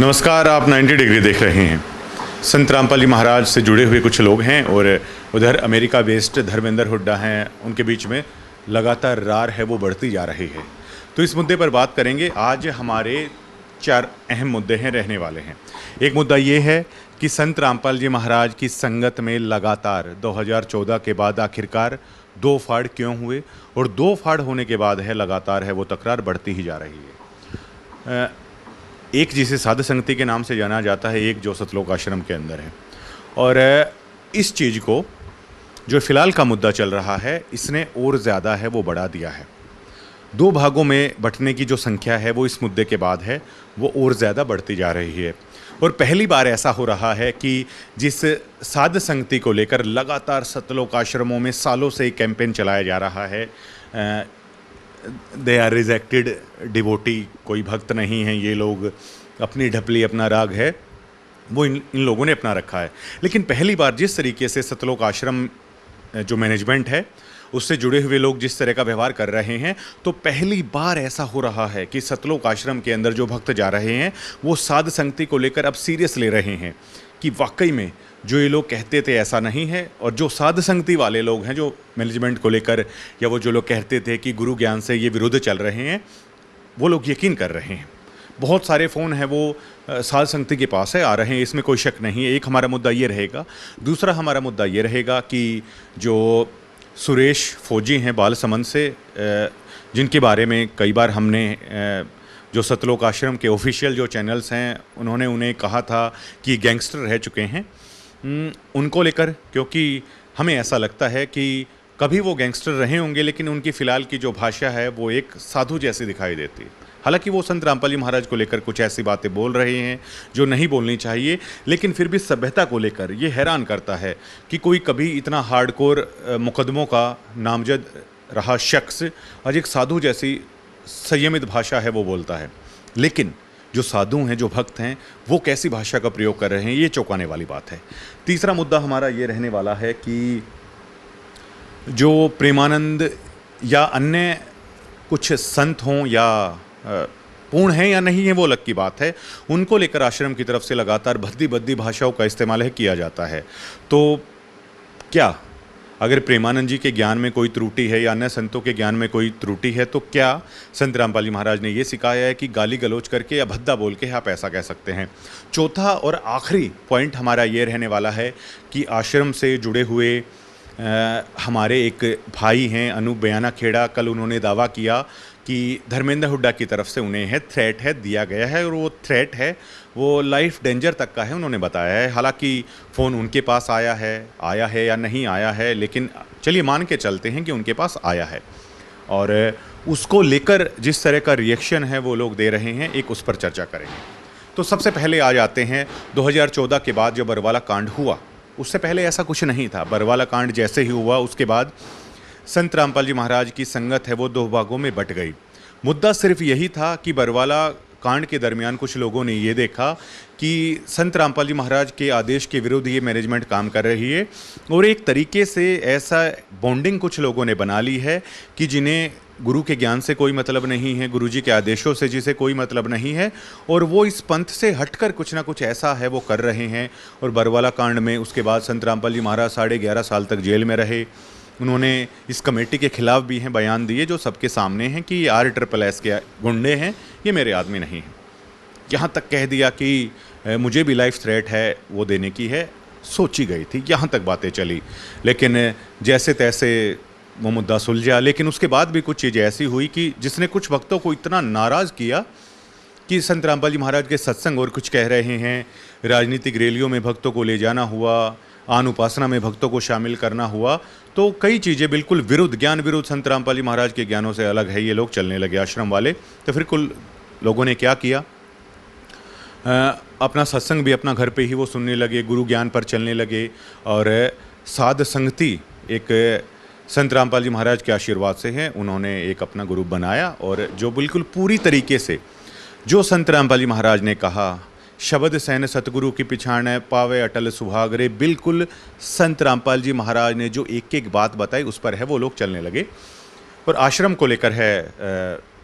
नमस्कार, आप 90 डिग्री देख रहे हैं। संत रामपाल जी महाराज से जुड़े हुए कुछ लोग हैं और उधर अमेरिका बेस्ड धर्मेंद्र हुड्डा हैं। उनके बीच में लगातार रार है वो बढ़ती जा रही है। तो इस मुद्दे पर बात करेंगे। आज हमारे 4 अहम मुद्दे हैं रहने वाले हैं। एक मुद्दा ये है कि संत रामपाल जी महाराज की संगत में लगातार 2014 के बाद आखिरकार 2 फाड़ क्यों हुए, और 2 फाड़ होने के बाद है लगातार है वो तकरार बढ़ती ही जा रही है। एक जिसे साध संगति के नाम से जाना जाता है, एक जो सतलोक आश्रम के अंदर है। और इस चीज़ को जो फ़िलहाल का मुद्दा चल रहा है, इसने और ज़्यादा है वो बढ़ा दिया है। 2 भागों में बंटने की जो संख्या है वो इस मुद्दे के बाद है वो और ज़्यादा बढ़ती जा रही है। और पहली बार ऐसा हो रहा है कि जिस साध संगति को लेकर लगातार सतलोक आश्रमों में सालों से एक कैंपेन चलाया जा रहा है, दे आर रिजेक्टेड डिवोटी, कोई भक्त नहीं है ये लोग, अपनी ढपली अपना राग है वो इन लोगों ने अपना रखा है। लेकिन पहली बार जिस तरीके से सतलोक आश्रम जो मैनेजमेंट है उससे जुड़े हुए लोग जिस तरह का व्यवहार कर रहे हैं, तो पहली बार ऐसा हो रहा है कि सतलोक आश्रम के अंदर जो भक्त जा रहे हैं वो साध संगति को लेकर अब सीरियस ले रहे हैं कि वाकई में जो ये लोग कहते थे ऐसा नहीं है। और जो साध संगति वाले लोग हैं जो मैनेजमेंट को लेकर, या वो जो लोग कहते थे कि गुरु ज्ञान से ये विरुद्ध चल रहे हैं, वो लोग यकीन कर रहे हैं। बहुत सारे फ़ोन हैं वो साध संगति के पास है आ रहे हैं, इसमें कोई शक नहीं है। एक हमारा मुद्दा ये रहेगा। दूसरा हमारा मुद्दा ये रहेगा कि जो सुरेश फौजी हैं बालसमंद से, जिनके बारे में कई बार हमने जो सतलोक आश्रम के ऑफिशियल जो चैनल्स हैं उन्होंने उन्हें कहा था कि गैंगस्टर रह चुके हैं, उनको लेकर, क्योंकि हमें ऐसा लगता है कि कभी वो गैंगस्टर रहे होंगे लेकिन उनकी फ़िलहाल की जो भाषा है वो एक साधु जैसी दिखाई देती है। हालांकि वो संत रामपाल जी महाराज को लेकर कुछ ऐसी बातें बोल रहे हैं जो नहीं बोलनी चाहिए, लेकिन फिर भी सभ्यता को लेकर ये हैरान करता है कि कोई कभी इतना हार्डकोर मुकदमों का नामजद रहा शख्स आज एक साधु जैसी संयमित भाषा है वो बोलता है। लेकिन जो साधु हैं, जो भक्त हैं, वो कैसी भाषा का प्रयोग कर रहे हैं, ये चौंकाने वाली बात है। तीसरा मुद्दा हमारा ये रहने वाला है कि जो प्रेमानंद या अन्य कुछ संत हों या पूर्ण हैं या नहीं है वो अलग की बात है, उनको लेकर आश्रम की तरफ से लगातार भद्दी भद्दी भाषाओं का इस्तेमाल है किया जाता है। तो क्या अगर प्रेमानंद जी के ज्ञान में कोई त्रुटि है या अन्य संतों के ज्ञान में कोई त्रुटि है, तो क्या संत रामपाल जी महाराज ने ये सिखाया है कि गाली गलौज करके या भद्दा बोल के आप ऐसा कह सकते हैं। चौथा और आखिरी पॉइंट हमारा ये रहने वाला है कि आश्रम से जुड़े हुए हमारे एक भाई हैं अनूप बयाना खेड़ा, कल उन्होंने दावा किया कि धर्मेंद्र हुड्डा की तरफ से उन्हें थ्रेट है दिया गया है, और वो थ्रेट है वो लाइफ डेंजर तक का है उन्होंने बताया है। हालांकि फ़ोन उनके पास आया है या नहीं आया है, लेकिन चलिए मान के चलते हैं कि उनके पास आया है। और उसको लेकर जिस तरह का रिएक्शन है वो लोग दे रहे हैं, एक उस पर चर्चा करेंगे। तो सबसे पहले आ जाते हैं 2014 के बाद जो बरवाला कांड हुआ, उससे पहले ऐसा कुछ नहीं था। बरवाला कांड जैसे ही हुआ उसके बाद संत रामपाल जी महाराज की संगत है वो 2 भागों में बट गई। मुद्दा सिर्फ यही था कि बरवाला कांड के दरमियान कुछ लोगों ने ये देखा कि संत रामपाल जी महाराज के आदेश के विरुद्ध ये मैनेजमेंट काम कर रही है, और एक तरीके से ऐसा बॉन्डिंग कुछ लोगों ने बना ली है कि जिन्हें गुरु के ज्ञान से कोई मतलब नहीं है, गुरुजी के आदेशों से जिसे कोई मतलब नहीं है, और वो इस पंथ से हटकर कुछ ना कुछ ऐसा है वो कर रहे हैं। और बरवाला कांड में उसके बाद संत रामपाल जी महाराज 11.5 साल तक जेल में रहे। उन्होंने इस कमेटी के खिलाफ भी हैं बयान दिए जो सबके सामने हैं कि RSS के गुंडे हैं, ये मेरे आदमी नहीं हैं। यहाँ तक कह दिया कि मुझे भी लाइफ थ्रेट है वो देने की है, सोची गई थी, यहाँ तक बातें चली। लेकिन जैसे तैसे वो मुद्दा सुलझा। लेकिन उसके बाद भी कुछ चीज़ें ऐसी हुई कि जिसने कुछ भक्तों को इतना नाराज़ किया कि संत रामपाल जी महाराज के सत्संग और कुछ कह रहे हैं, राजनीतिक रैलियों में भक्तों को ले जाना हुआ, आन उपासना में भक्तों को शामिल करना हुआ। तो कई चीज़ें बिल्कुल विरुद्ध, ज्ञान विरुद्ध, संत रामपाल जी महाराज के ज्ञानों से अलग है, ये लोग चलने लगे आश्रम वाले। तो फिर कुल लोगों ने क्या किया, अपना सत्संग भी अपना घर पे ही वो सुनने लगे, गुरु ज्ञान पर चलने लगे। और साध संगति एक संत रामपाल जी महाराज के आशीर्वाद से हैं, उन्होंने एक अपना ग्रुप बनाया, और जो बिल्कुल पूरी तरीके से जो संत रामपाल जी महाराज ने कहा, शब्द सैन सतगुरु की पिछाण पावे अटल सुहागरे, बिल्कुल संत रामपाल जी महाराज ने जो एक एक बात बताई उस पर है वो लोग चलने लगे। और आश्रम को लेकर है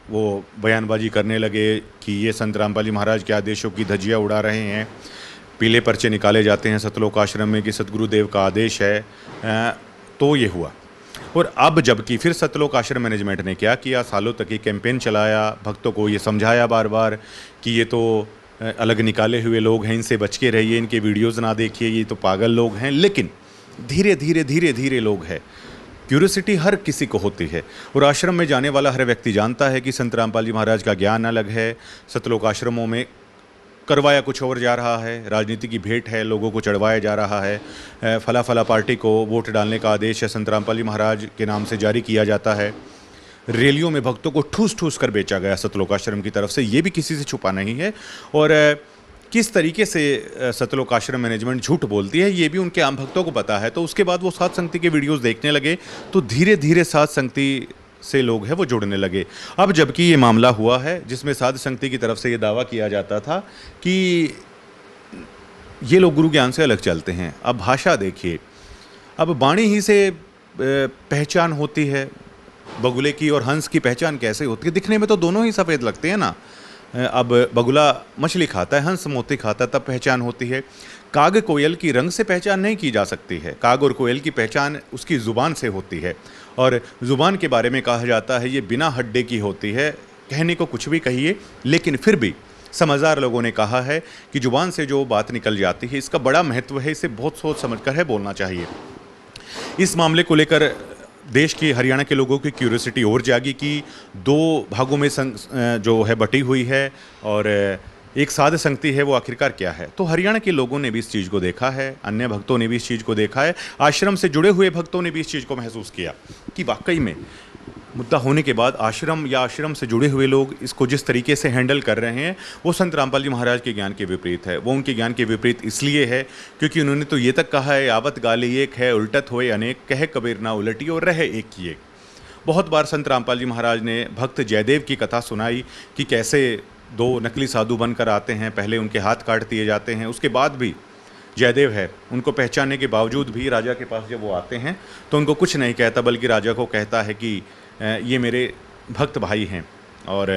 वो बयानबाजी करने लगे कि ये संत रामपाल जी महाराज के आदेशों की धज्जियाँ उड़ा रहे हैं, पीले पर्चे निकाले जाते हैं सतलोक आश्रम में कि सतगुरुदेव का आदेश है। तो ये हुआ। और अब जबकि फिर सतलोक आश्रम मैनेजमेंट ने क्या किया, सालों तक ये कैंपेन चलाया, भक्तों को ये समझाया बार बार कि ये तो अलग निकाले हुए लोग हैं, इनसे बच के रहिए, इनके वीडियोज़ ना देखिए, ये तो पागल लोग हैं। लेकिन धीरे धीरे धीरे धीरे लोग हैं, क्यूरियोसिटी हर किसी को होती है और आश्रम में जाने वाला हर व्यक्ति जानता है कि संत रामपाल जी महाराज का ज्ञान अलग है, सतलोक आश्रमों में करवाया कुछ और जा रहा है, राजनीति की भेंट है, लोगों को चढ़वाया जा रहा है, फला फला पार्टी को वोट डालने का आदेश है संत रामपाल जी महाराज के नाम से जारी किया जाता है। रैलियों में भक्तों को ठूस ठूस कर बेचा गया सतलोक आश्रम की तरफ से, ये भी किसी से छुपा नहीं है। और किस तरीके से सतलोक आश्रम मैनेजमेंट झूठ बोलती है ये भी उनके आम भक्तों को पता है। तो उसके बाद वो साध संगति के वीडियोस देखने लगे, तो धीरे धीरे साध संगति से लोग हैं वो जुड़ने लगे। अब जबकि ये मामला हुआ है जिसमें साध संगति की तरफ से ये दावा किया जाता था कि ये लोग गुरु ज्ञान से अलग चलते हैं। अब भाषा देखिए, अब वाणी ही से पहचान होती है, बगुले की और हंस की पहचान कैसे होती है? दिखने में तो दोनों ही सफ़ेद लगते हैं ना। अब बगुला मछली खाता है, हंस मोती खाता है, तब पहचान होती है। काग कोयल की रंग से पहचान नहीं की जा सकती है, काग और कोयल की पहचान उसकी ज़ुबान से होती है। और ज़ुबान के बारे में कहा जाता है ये बिना हड्डे की होती है। कहने को कुछ भी कहिए, लेकिन फिर भी समझदार लोगों ने कहा है कि ज़ुबान से जो बात निकल जाती है इसका बड़ा महत्व है, इसे बहुत सोच समझ कर है बोलना चाहिए। इस मामले को लेकर देश के हरियाणा के लोगों की क्यूरियोसिटी और जागी कि दो भागों में जो है बटी हुई है और एक साध संगति है, वो आखिरकार क्या है। तो हरियाणा के लोगों ने भी इस चीज़ को देखा है, अन्य भक्तों ने भी इस चीज़ को देखा है, आश्रम से जुड़े हुए भक्तों ने भी इस चीज़ को महसूस किया कि वाकई में मुद्दा होने के बाद आश्रम या आश्रम से जुड़े हुए लोग इसको जिस तरीके से हैंडल कर रहे हैं वो संत रामपाल जी महाराज के ज्ञान के विपरीत है। वो उनके ज्ञान के विपरीत इसलिए है क्योंकि उन्होंने तो ये तक कहा है, आवत गाली एक है उल्टत होए अनेक, कहे कबीर ना उलटी और रहे एक की एक। बहुत बार संत रामपाल जी महाराज ने भक्त जयदेव की कथा सुनाई कि कैसे दो नकली साधु बनकर आते हैं, पहले उनके हाथ काट दिए जाते हैं, उसके बाद भी जयदेव है उनको पहचानने के बावजूद भी राजा के पास जब वो आते हैं तो उनको कुछ नहीं कहता, बल्कि राजा को कहता है कि ये मेरे भक्त भाई हैं। और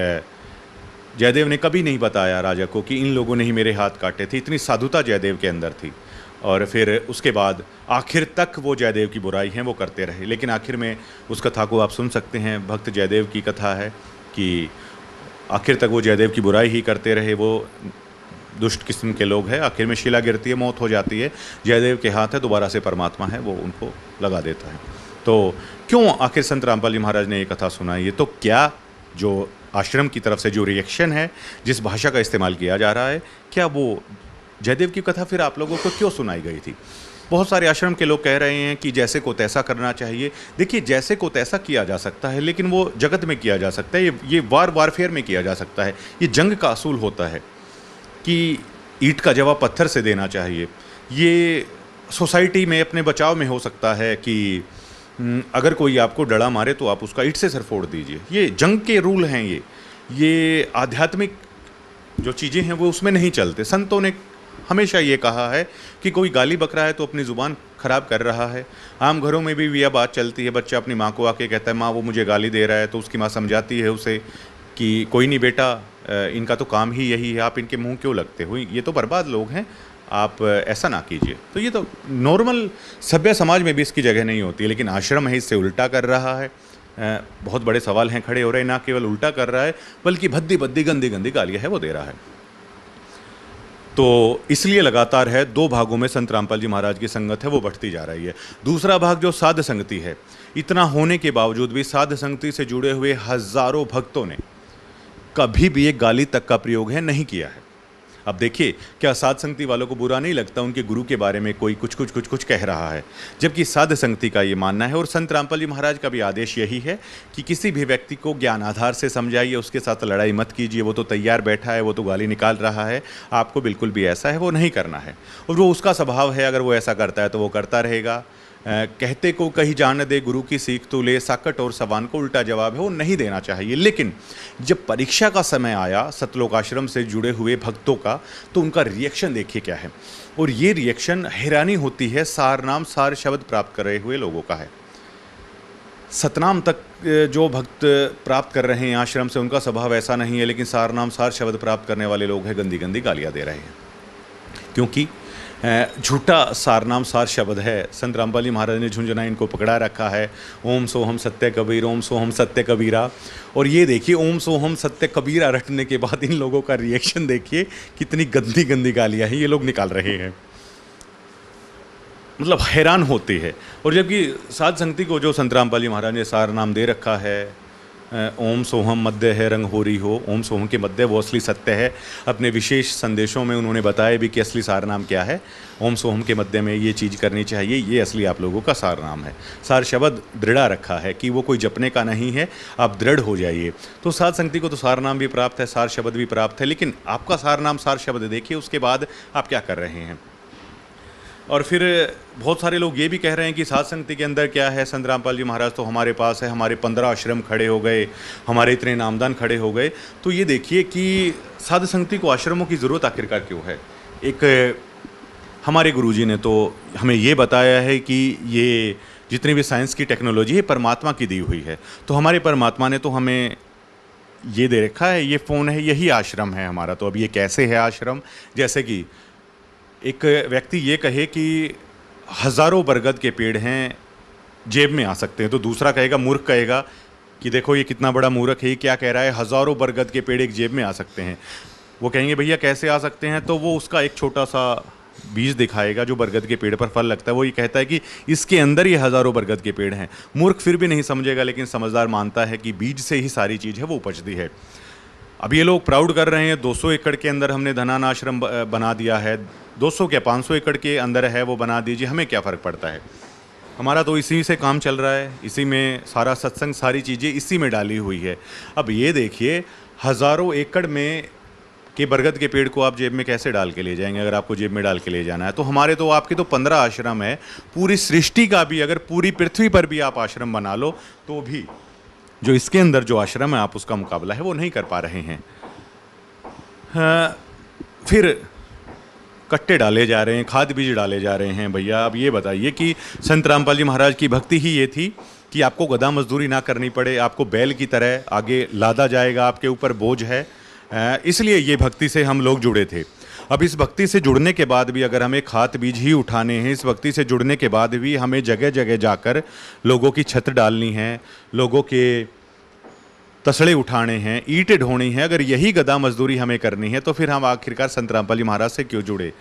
जयदेव ने कभी नहीं बताया राजा को कि इन लोगों ने ही मेरे हाथ काटे थे। इतनी साधुता जयदेव के अंदर थी। और फिर उसके बाद आखिर तक वो जयदेव की बुराई हैं वो करते रहे, लेकिन आखिर में उस कथा को आप सुन सकते हैं। भक्त जयदेव की कथा है कि आखिर तक वो जयदेव की बुराई ही करते रहे। वो दुष्ट किस्म के लोग हैं। आखिर में शिला गिरती है, मौत हो जाती है, जयदेव के हाथ है, दोबारा से परमात्मा है वो उनको लगा देता है। तो क्यों आखिर संत रामपाल जी महाराज ने ये कथा सुनाई है? तो क्या जो आश्रम की तरफ से जो रिएक्शन है, जिस भाषा का इस्तेमाल किया जा रहा है, क्या वो जयदेव की कथा फिर आप लोगों को क्यों सुनाई गई थी? बहुत सारे आश्रम के लोग कह रहे हैं कि जैसे को तैसा करना चाहिए। देखिए, जैसे को तैसा किया जा सकता है, लेकिन वो जगत में किया जा सकता है, ये वारफेयर में किया जा सकता है। ये जंग का असूल होता है कि ईंट का जवाब पत्थर से देना चाहिए। ये सोसाइटी में अपने बचाव में हो सकता है कि अगर कोई आपको डड़ा मारे तो आप उसका ईंट से सर फोड़ दीजिए। ये जंग के रूल हैं। ये आध्यात्मिक जो चीज़ें हैं वो उसमें नहीं चलते। संतों ने हमेशा ये कहा है कि कोई गाली बक रहा है तो अपनी ज़ुबान ख़राब कर रहा है। आम घरों में भी यह बात चलती है। बच्चा अपनी माँ को आके कहता है, माँ वो मुझे गाली दे रहा है, तो उसकी माँ समझाती है उसे कि कोई नहीं बेटा, इनका तो काम ही यही है, आप इनके मुंह क्यों लगते हो, ये तो बर्बाद लोग हैं, आप ऐसा ना कीजिए। तो ये तो नॉर्मल सभ्य समाज में भी इसकी जगह नहीं होती है, लेकिन आश्रम है इससे उल्टा कर रहा है। बहुत बड़े सवाल हैं खड़े हो रहे हैं। ना केवल उल्टा कर रहा है बल्कि भद्दी भद्दी गंदी गंदी गालियाँ है वो दे रहा है। तो इसलिए लगातार है दो भागों में संत रामपाल जी महाराज की संगत है वो बढ़ती जा रही है। दूसरा भाग जो साध संगति है, इतना होने के बावजूद भी साध संगति से जुड़े हुए हजारों भक्तों ने कभी भी एक गाली तक का प्रयोग है नहीं किया है। अब देखिए, क्या साध संगति वालों को बुरा नहीं लगता उनके गुरु के बारे में कोई कुछ कह रहा है, जबकि साध संगति का ये मानना है और संत रामपाल जी महाराज का भी आदेश यही है कि किसी भी व्यक्ति को ज्ञान आधार से समझाइए, उसके साथ लड़ाई मत कीजिए। वो तो तैयार बैठा है, वो तो गाली निकाल रहा है, आपको बिल्कुल भी ऐसा है वो नहीं करना है। और वो उसका स्वभाव है, अगर वो ऐसा करता है तो वो करता रहेगा। कहते को कहीं जान दे गुरु की सीख तो ले, साकट और सवान को उल्टा जवाब है वो नहीं देना चाहिए। लेकिन जब परीक्षा का समय आया सतलोक आश्रम से जुड़े हुए भक्तों का, तो उनका रिएक्शन देखिए क्या है। और ये रिएक्शन हैरानी होती है, सार नाम सार शब्द प्राप्त कर रहे हुए लोगों का है। सतनाम तक जो भक्त प्राप्त कर रहे हैं आश्रम से, उनका स्वभाव ऐसा नहीं है, लेकिन सार नाम सार शब्द प्राप्त करने वाले लोग हैं गंदी गंदी गालियाँ दे रहे हैं, क्योंकि झूठा सार नाम सार शब्द है। संत रामपाल जी महाराज ने झुंझुना इनको पकड़ा रखा है, ओम सोहम सत्य कबीर, ओम सोहम सत्य कबीरा। और ये देखिए ओम सोहम सत्य कबीरा रटने के बाद इन लोगों का रिएक्शन देखिए, कितनी गंदी गंदी गालियाँ हैं ये लोग निकाल रहे हैं, मतलब हैरान होते हैं। और जबकि साध संगति को जो संत रामपाल जी महाराज ने सार नाम दे रखा है, ओम सोहम मध्य है रंग हो रही हो, ओम सोहम के मध्य वो असली सत्य है। अपने विशेष संदेशों में उन्होंने बताया भी कि असली सार नाम क्या है, ओम सोहम के मध्य में ये चीज़ करनी चाहिए, ये असली आप लोगों का सार नाम है। सार शब्द दृढ़ा रखा है कि वो कोई जपने का नहीं है, आप दृढ़ हो जाइए। तो साध संगति को तो सार नाम भी प्राप्त है, सार शब्द भी प्राप्त है, लेकिन आपका सार नाम सार शब्द देखिए उसके बाद आप क्या कर रहे हैं। और फिर बहुत सारे लोग ये भी कह रहे हैं कि साध संगति के अंदर क्या है, संत रामपाल जी महाराज तो हमारे पास है, हमारे 15 आश्रम खड़े हो गए, हमारे इतने नामदान खड़े हो गए। तो ये देखिए कि साध संगति को आश्रमों की ज़रूरत आखिरकार क्यों है। एक हमारे गुरुजी ने तो हमें ये बताया है कि ये जितनी भी साइंस की टेक्नोलॉजी है परमात्मा की दी हुई है। तो हमारे परमात्मा ने तो हमें ये दे रखा है, ये फ़ोन है, यही आश्रम है हमारा। तो अब ये कैसे है आश्रम, जैसे कि एक व्यक्ति ये कहे कि हज़ारों बरगद के पेड़ हैं जेब में आ सकते हैं, तो दूसरा कहेगा, मूर्ख कहेगा कि देखो ये कितना बड़ा मूर्ख है, ये क्या कह रहा है, हज़ारों बरगद के पेड़ एक जेब में आ सकते हैं। वो कहेंगे भैया कैसे आ सकते हैं, तो वो उसका एक छोटा सा बीज दिखाएगा जो बरगद के पेड़ पर फल लगता है। वो ये कहता है कि इसके अंदर ये हज़ारों बरगद के पेड़ हैं। मूर्ख फिर भी नहीं समझेगा, लेकिन समझदार मानता है कि बीज से ही सारी चीज़ है वो उपजती है। अब ये लोग प्राउड कर रहे हैं 200 एकड़ के अंदर हमने धनान आश्रम बना दिया है, 200 क्या 500 एकड़ के अंदर है वो बना दीजिए, हमें क्या फ़र्क पड़ता है। हमारा तो इसी से काम चल रहा है, इसी में सारा सत्संग सारी चीज़ें इसी में डाली हुई है। अब ये देखिए हज़ारों एकड़ में के बरगद के पेड़ को आप जेब में कैसे डाल के ले जाएंगे, अगर आपको जेब में डाल के ले जाना है। तो हमारे तो आपके तो 15 आश्रम है, पूरी सृष्टि का भी अगर पूरी पृथ्वी पर भी आप आश्रम बना लो तो भी जो इसके अंदर जो आश्रम है आप उसका मुकाबला है वो नहीं कर पा रहे हैं। फिर कट्टे डाले जा रहे हैं, खाद बीज डाले जा रहे हैं। भैया अब ये बताइए कि संत रामपाल जी महाराज की भक्ति ही ये थी कि आपको गधा मजदूरी ना करनी पड़े, आपको बैल की तरह आगे लादा जाएगा, आपके ऊपर बोझ है, इसलिए ये भक्ति से हम लोग जुड़े थे। अब इस भक्ति से जुड़ने के बाद भी अगर हमें खाद बीज ही उठाने हैं, इस भक्ति से जुड़ने के बाद भी हमें जगह जगह जाकर लोगों की छत डालनी है, लोगों के तसड़े उठाने हैं, ईंटें ढोनी है, अगर यही गधा मजदूरी हमें करनी है तो फिर हम आखिरकार संत रामपाल जी महाराज से क्यों जुड़े।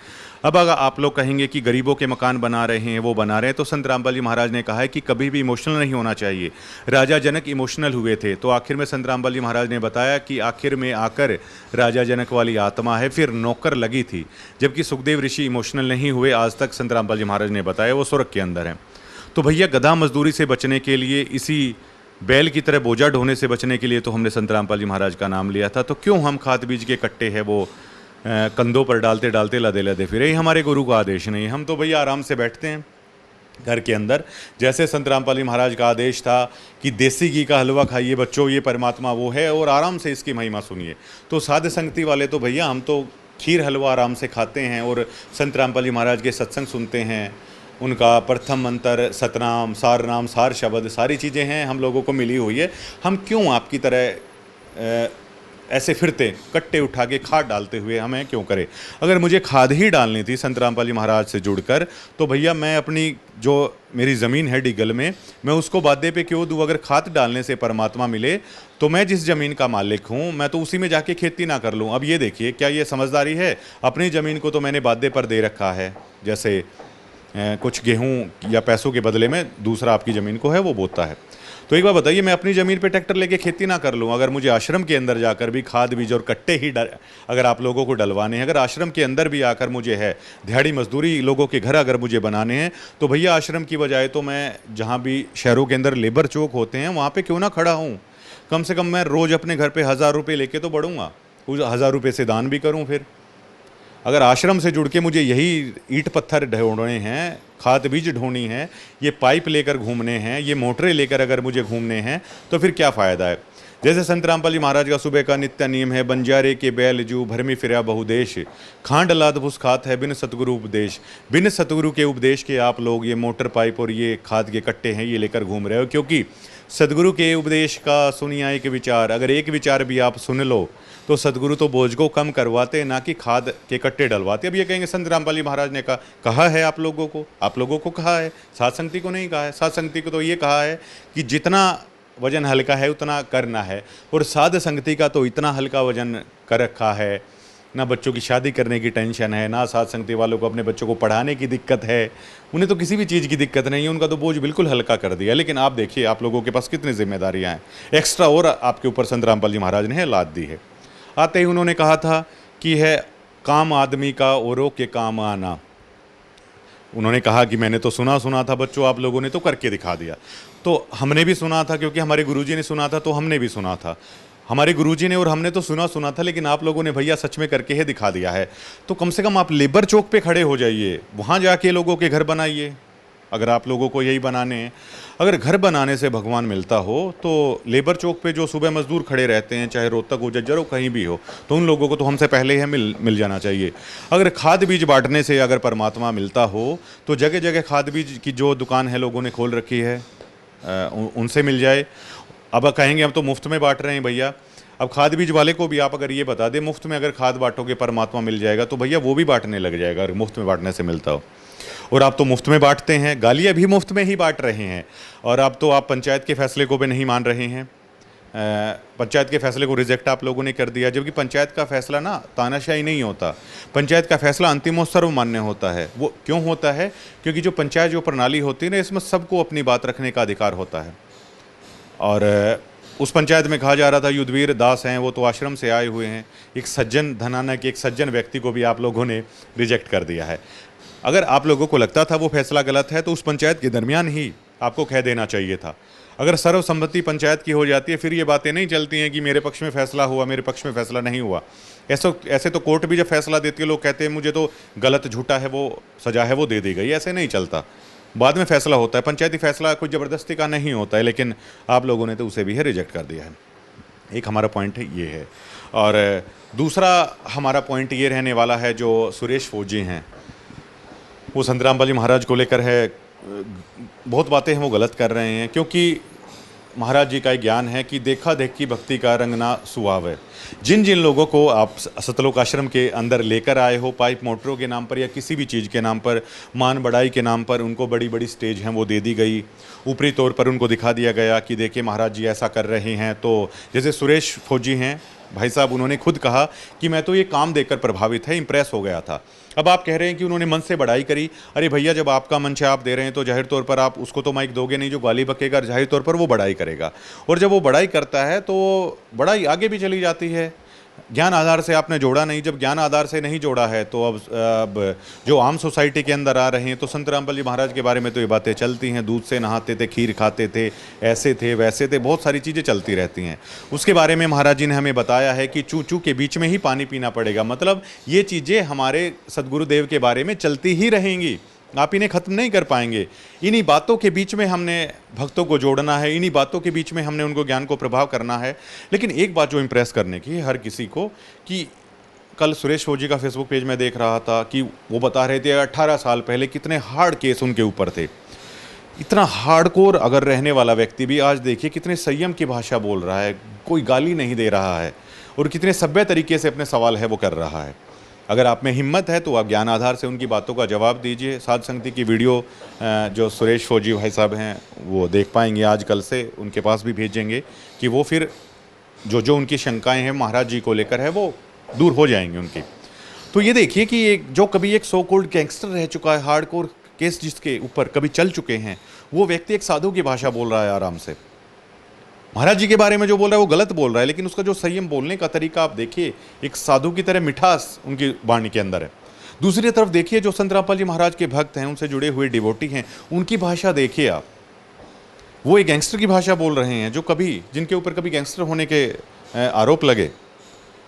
अब अगर आप लोग कहेंगे कि गरीबों के मकान बना रहे हैं, वो बना रहे हैं, तो संत रामपाल जी महाराज ने कहा है कि कभी भी इमोशनल नहीं होना चाहिए। राजा जनक इमोशनल हुए थे, तो आखिर में संत रामपाल जी महाराज ने बताया कि आखिर में आकर राजा जनक वाली आत्मा है, फिर नौकर लगी थी। जबकि सुखदेव ऋषि इमोशनल नहीं हुए, आज तक संत रामपाल जी महाराज ने बताया वो स्वर्ग के अंदर हैं। तो भैया गधा मजदूरी से बचने के लिए, इसी बैल की तरह बोझा ढोने से बचने के लिए तो हमने संत रामपाल जी महाराज का नाम लिया था। तो क्यों हम खाद बीज के कट्टे हैं वो कंधों पर डालते डालते लदे लदे फिर, यही हमारे गुरु का आदेश नहीं। हम तो भैया आराम से बैठते हैं घर के अंदर, जैसे संत रामपाल जी महाराज का आदेश था कि देसी घी का हलवा खाइए बच्चों, ये परमात्मा वो है, और आराम से इसकी महिमा सुनिए। तो साध संगति वाले तो भैया हम तो खीर हलवा आराम से खाते हैं और संत रामपाल जी महाराज के सत्संग सुनते हैं। उनका प्रथम मंत्र, सतनाम, सार नाम, सार शब्द, सारी चीज़ें हैं हम लोगों को मिली हुई है। हम क्यों आपकी तरह ऐसे फिरते कट्टे उठा के खाद डालते हुए हमें क्यों करें। अगर मुझे खाद ही डालनी थी संत रामपाल जी महाराज से जुड़कर, तो भैया मैं अपनी जो मेरी ज़मीन है डिगल में, मैं उसको बादे पे क्यों दूँ। अगर खाद डालने से परमात्मा मिले तो मैं जिस ज़मीन का मालिक हूँ मैं तो उसी में जाके खेती ना कर लूँ। अब ये देखिए क्या ये समझदारी है। अपनी ज़मीन को तो मैंने बादे पर दे रखा है, जैसे कुछ गेहूं या पैसों के बदले में दूसरा आपकी ज़मीन को है वो बोता है। तो एक बार बताइए, मैं अपनी ज़मीन पे ट्रैक्टर लेके खेती ना कर लूँ, अगर मुझे आश्रम के अंदर जाकर भी खाद बीज और कट्टे ही अगर आप लोगों को डलवाने हैं, अगर आश्रम के अंदर भी आकर मुझे है दिहाड़ी मजदूरी लोगों के घर अगर मुझे बनाने हैं, तो भैया आश्रम की बजाय तो मैं जहाँ भी शहरों के अंदर लेबर चौक होते हैं वहाँ पर क्यों ना खड़ा हूँ। कम से कम मैं रोज़ अपने घर पर 1000 रुपये लेके तो बढ़ूँगा, उस 1000 रुपये से दान भी करूँ। फिर अगर आश्रम से जुड़ के मुझे यही ईंट पत्थर ढोने हैं, खाद बीज ढोनी है, ये पाइप लेकर घूमने हैं, ये मोटरें लेकर अगर मुझे घूमने हैं, तो फिर क्या फ़ायदा है। जैसे संत रामपाल जी महाराज का सुबह का नित्य नियम है, बंजारे के बैल जू भरमी फिरा बहुदेश, खांड लाद भुस खात है बिन सतगुरु उपदेश। बिन सतगुरु के उपदेश के आप लोग ये मोटर पाइप और ये खाद के कट्टे हैं ये लेकर घूम रहे हो, क्योंकि सदगुरु के उपदेश का सुनिया एक विचार, अगर एक विचार भी आप सुन लो तो सदगुरु तो बोझ को कम करवाते, ना कि खाद के कट्टे डलवाते। अब ये कहेंगे संत रामपाल जी महाराज ने कहा है आप लोगों को कहा है, साध संगति को नहीं कहा है। साध संगति को तो ये कहा है कि जितना वजन हल्का है उतना करना है, और साध संगति का तो इतना हल्का वजन कर रखा है, ना बच्चों की शादी करने की टेंशन है, ना साध संगति वालों को अपने बच्चों को पढ़ाने की दिक्कत है, उन्हें तो किसी भी चीज़ की दिक्कत नहीं है, उनका तो बोझ बिल्कुल हल्का कर दिया। लेकिन आप देखिए आप लोगों के पास कितनी जिम्मेदारियां हैं, एक्स्ट्रा और आपके ऊपर संत रामपाल जी महाराज ने लाद दी है। आते ही उन्होंने कहा था कि है काम आदमी का औरों के काम आना। उन्होंने कहा कि मैंने तो सुना था बच्चों, आप लोगों ने तो करके दिखा दिया। तो हमने भी सुना था, क्योंकि हमारे गुरुजी ने सुना था तो हमने भी सुना था, हमारे गुरुजी ने और हमने तो सुना था, लेकिन आप लोगों ने भैया सच में करके ही दिखा दिया है। तो कम से कम आप लेबर चौक पे खड़े हो जाइए, वहाँ जाके लोगों के घर बनाइए, अगर आप लोगों को यही बनाने हैं। अगर घर बनाने से भगवान मिलता हो तो लेबर चौक पे जो सुबह मजदूर खड़े रहते हैं, चाहे रोहतक हो, जज्जर हो, कहीं भी हो, तो उन लोगों को तो हमसे पहले ही मिल जाना चाहिए। अगर खाद बीज बांटने से अगर परमात्मा मिलता हो तो जगह जगह खाद बीज की जो दुकान है लोगों ने खोल रखी है, उनसे मिल जाए। अब कहेंगे हम तो मुफ्त में बांट रहे हैं भैया। अब खाद बीज वाले को भी आप अगर ये बता दें मुफ्त में अगर खाद बांटोगे परमात्मा मिल जाएगा, तो भैया वो भी बांटने लग जाएगा अगर मुफ्त में बांटने से मिलता हो। और आप तो मुफ्त में बांटते हैं, गालियाँ भी मुफ्त में ही बांट रहे हैं। और अब तो आप पंचायत के फैसले को भी नहीं मान रहे हैं, पंचायत के फैसले को रिजेक्ट आप लोगों ने कर दिया, जबकि पंचायत का फैसला ना तानाशाही नहीं होता, पंचायत का फैसला अंतिम और सर्वमान्य होता है। वो क्यों होता है? क्योंकि जो पंचायत जो प्रणाली होती है ना, इसमें सबको अपनी बात रखने का अधिकार होता है। और उस पंचायत में कहा जा रहा था युद्धवीर दास हैं, वो तो आश्रम से आए हुए हैं, एक सज्जन धनाना के एक सज्जन व्यक्ति को भी आप लोगों ने रिजेक्ट कर दिया है। अगर आप लोगों को लगता था वो फैसला गलत है तो उस पंचायत के दरमियान ही आपको कह देना चाहिए था। अगर सर्वसम्मति पंचायत की हो जाती है फिर ये बातें नहीं चलती हैं कि मेरे पक्ष में फैसला हुआ, मेरे पक्ष में फैसला नहीं हुआ। ऐसे तो कोर्ट भी जब फैसला देती है लोग कहते हैं मुझे तो गलत झूठा है वो सज़ा है वो दे दी गई, ऐसे नहीं चलता, बाद में फैसला होता है। पंचायती फैसला कोई ज़बरदस्ती का नहीं होता है, लेकिन आप लोगों ने तो उसे भी है रिजेक्ट कर दिया है। एक हमारा पॉइंट है ये है। और दूसरा हमारा पॉइंट ये रहने वाला है, जो सुरेश फौजी हैं वो संत रामपाल जी महाराज को लेकर है, बहुत बातें हैं वो गलत कर रहे हैं, क्योंकि महाराज जी का एक ज्ञान है कि देखा देखी भक्ति का रंग ना सुहावे। जिन जिन लोगों को आप सतलोक आश्रम के अंदर लेकर आए हो, पाइप मोटरों के नाम पर या किसी भी चीज़ के नाम पर, मान बढ़ाई के नाम पर, उनको बड़ी बड़ी स्टेज हैं वो दे दी गई, ऊपरी तौर पर उनको दिखा दिया गया कि देखिए महाराज जी ऐसा कर रहे हैं। तो जैसे सुरेश फौजी हैं भाई साहब, उन्होंने खुद कहा कि मैं तो ये काम देखकर प्रभावित है, इंप्रेस हो गया था। अब आप कह रहे हैं कि उन्होंने मन से बढ़ाई करी। अरे भैया जब आपका मंच आप दे रहे हैं तो जाहिर तौर पर आप उसको तो माइक दोगे नहीं, जो गाली बकेगा जाहिर तौर पर वो बढ़ाई करेगा। और जब वो बढ़ाई करता है तो बढ़ाई आगे भी चली जाती है। ज्ञान आधार से आपने जोड़ा नहीं, जब ज्ञान आधार से नहीं जोड़ा है तो अब जो आम सोसाइटी के अंदर आ रहे हैं, तो संत रामपाल जी महाराज के बारे में तो ये बातें चलती हैं, दूध से नहाते थे, खीर खाते थे, ऐसे थे वैसे थे, बहुत सारी चीज़ें चलती रहती हैं। उसके बारे में महाराज जी ने हमें बताया है कि चू चू के बीच में ही पानी पीना पड़ेगा, मतलब ये चीज़ें हमारे सदगुरुदेव के बारे में चलती ही रहेंगी, आप इन्हें ख़त्म नहीं कर पाएंगे। इन्हीं बातों के बीच में हमने भक्तों को जोड़ना है, इन्हीं बातों के बीच में हमने उनको ज्ञान को प्रभाव करना है। लेकिन एक बात जो इम्प्रेस करने की है हर किसी को, कि कल सुरेश फौजी का फेसबुक पेज में देख रहा था कि वो बता रहे थे 18 साल पहले कितने हार्ड केस उनके ऊपर थे। इतना हार्डकोर अगर रहने वाला व्यक्ति भी आज देखिए कितने संयम की भाषा बोल रहा है, कोई गाली नहीं दे रहा है, और कितने सभ्य तरीके से अपने सवाल है वो कर रहा है। अगर आप में हिम्मत है तो आप ज्ञान आधार से उनकी बातों का जवाब दीजिए। साध संगति की वीडियो जो सुरेश फौजी भाई साहब हैं वो देख पाएंगे, आज कल से उनके पास भी भेजेंगे कि वो फिर जो उनकी शंकाएं हैं महाराज जी को लेकर है वो दूर हो जाएंगी उनकी। तो ये देखिए कि एक जो कभी एक सो कॉल्ड गैंगस्टर रह चुका है, हार्डकोर केस जिसके ऊपर कभी चल चुके हैं, वो व्यक्ति एक साधु की भाषा बोल रहा है आराम से। महाराज जी के बारे में जो बोल रहा है वो गलत बोल रहा है, लेकिन उसका जो संयम बोलने का तरीका आप देखिए, एक साधु की तरह मिठास उनकी वाणी के अंदर है। दूसरी तरफ देखिए जो संत रामपाल जी महाराज के भक्त हैं, उनसे जुड़े हुए डिवोटी हैं, उनकी भाषा देखिए आप, वो एक गैंगस्टर की भाषा बोल रहे हैं। जो कभी जिनके ऊपर कभी गैंगस्टर होने के आरोप लगे,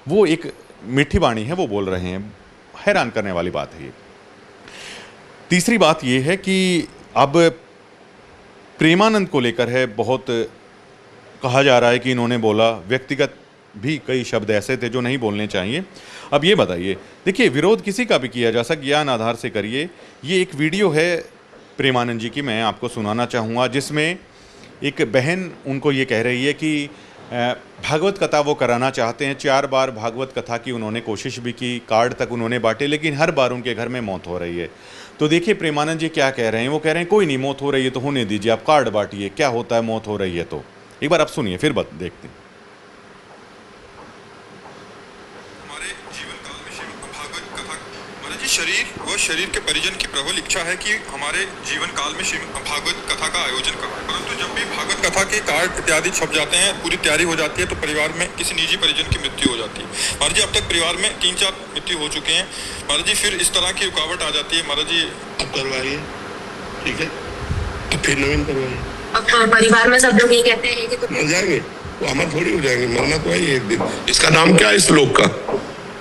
वो एक मीठी वाणी है वो बोल रहे हैं। हैरान करने वाली बात है ये। तीसरी बात ये है कि अब प्रेमानंद को लेकर है बहुत कहा जा रहा है कि इन्होंने बोला, व्यक्तिगत भी कई शब्द ऐसे थे जो नहीं बोलने चाहिए। अब ये बताइए, देखिए विरोध किसी का भी किया जा सकता, ज्ञान आधार से करिए। ये एक वीडियो है प्रेमानंद जी की, मैं आपको सुनाना चाहूँगा, जिसमें एक बहन उनको ये कह रही है कि भागवत कथा वो कराना चाहते हैं। 4 बार भागवत कथा की उन्होंने कोशिश भी की, कार्ड तक उन्होंने बांटे, लेकिन हर बार उनके घर में मौत हो रही है। तो देखिए प्रेमानंद जी क्या कह रहे हैं, वो कह रहे हैं कोई नहीं, मौत हो रही है तो होने दीजिए, आप कार्ड बांटिए, क्या होता है मौत हो रही है तो। एक बार आप सुनिए फिर देखते हैं। शरीर व शरीर के परिजन की प्रबल इच्छा है कि हमारे जीवन काल में श्रीमद् भागवत कथा का आयोजन करवाएं, परंतु जब भी भागवत कथा के कार्ड इत्यादि छप जाते हैं, पूरी तैयारी हो जाती है, तो परिवार में किसी निजी परिजन की मृत्यु हो जाती है। महाराज जी अब तक परिवार में 3-4 मृत्यु हो चुके हैं महाराज जी, फिर इस तरह की रुकावट आ जाती है महाराज जी। अब करवाइए, ठीक है, अब फिर नवीन करवाइए। अब परिवार में सब लोग ये कहते हैं कि तो मर जाएंगे, वो अमर थोड़ी हो जाएंगे, मरना तो है ही एक दिन। इसका नाम क्या है इस लोक का?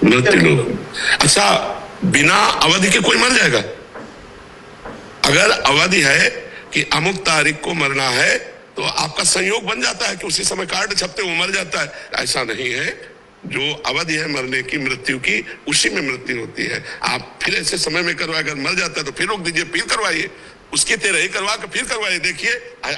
मृत्यु लोक। अच्छा, बिना अवधि के कोई मर जाएगा? अगर अवधि है कि अमुक तारीख को मरना है, तो आपका संयोग बन जाता है कि उसी समय कार्ड छपते वो मर जाता है। ऐसा नहीं है, जो अवधि है मरने की, मृत्यु की, उसी में मृत्यु होती है। आप फिर ऐसे समय में करवाए, अगर मर जाता है तो फिर रोक दीजिए, फिर करवाइए, उसकी तरह ही करवा के फिर करवाइए। देखिए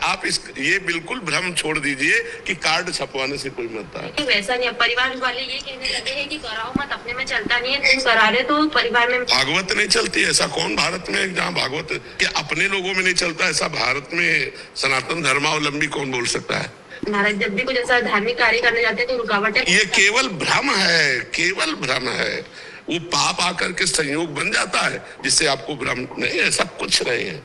आप ये बिल्कुल भ्रम छोड़ दीजिए कि कार्ड छपवाने से कोई मरता है। वैसा नहीं, परिवार वाले ये कहने लगे हैं कि कराओ मत, अपने में चलता नहीं है, तुम करा रहे तो परिवार में। भागवत नहीं चलती, ऐसा कौन भारत में जहाँ भागवत के अपने लोगों में नहीं चलता, ऐसा भारत में सनातन धर्मावलंबी कौन बोल सकता है? महाराज जब भी कुछ ऐसा धार्मिक कार्य करने जाते हैं तो रुकावट है। ये केवल भ्रम है, केवल भ्रम है। वो पाप आकर के संयोग बन जाता है जिससे आपको भ्रम नहीं, ऐसा कुछ नहीं है।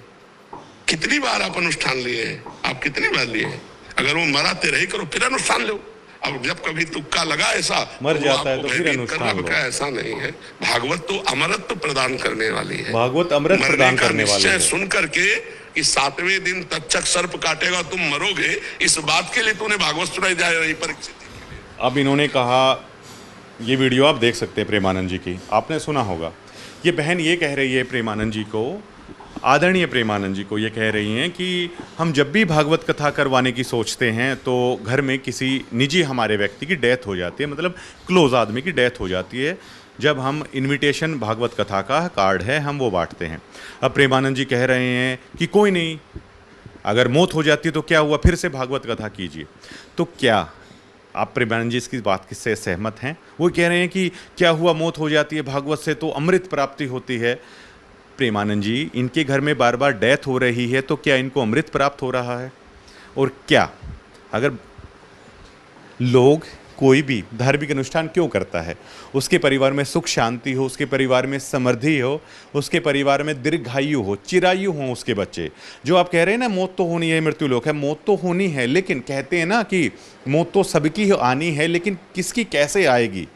कितनी बार आप अनुष्ठान लिए हैं? आप कितनी बार लिए हैं? अगर वो मरा तेरे ही करो, फिर अनुष्ठान लो। अब जब कभी तुक्का लगा ऐसा मर जाता है तो फिर अनुष्ठान लो। ऐसा नहीं है। भागवत तो अमरत्व प्रदान करने वाली है। भागवत अमृत प्रदान करने वाली है। सुन करके कि 7वें दिन तक्षक सर्प काटेगा, तुम मरोगे, इस बात के लिए तूने भागवत सुनाई जा रही परीक्षा। अब इन्होंने कहा, ये वीडियो आप देख सकते हैं प्रेमानंद जी की, आपने सुना होगा। ये बहन ये कह रही है प्रेमानंद जी को, आदरणीय प्रेमानंद जी को ये कह रही हैं कि हम जब भी भागवत कथा करवाने की सोचते हैं तो घर में किसी निजी हमारे व्यक्ति की डेथ हो जाती है, मतलब क्लोज आदमी की डेथ हो जाती है, जब हम इनविटेशन भागवत कथा का कार्ड है हम वो बांटते हैं। अब प्रेमानंद जी कह रहे हैं कि कोई नहीं, अगर मौत हो जाती है तो क्या हुआ, फिर से भागवत कथा कीजिए। तो क्या आप प्रेमानंद जी इसकी बात से सहमत हैं? वो कह रहे हैं कि क्या हुआ, मौत हो जाती है भागवत से तो अमृत प्राप्ति होती है। प्रेमानंद जी, इनके घर में बार बार डेथ हो रही है तो क्या इनको अमृत प्राप्त हो रहा है? और क्या अगर लोग कोई भी धार्मिक अनुष्ठान क्यों करता है, उसके परिवार में सुख शांति हो, उसके परिवार में समृद्धि हो, उसके परिवार में दीर्घायु हो, चिरायु हो उसके बच्चे। जो आप कह रहे हैं ना मौत तो होनी है, मृत्यु लोक है, मौत तो होनी है, लेकिन कहते हैं ना कि मौत तो सबकी आनी है, लेकिन किसकी कैसे आएगी,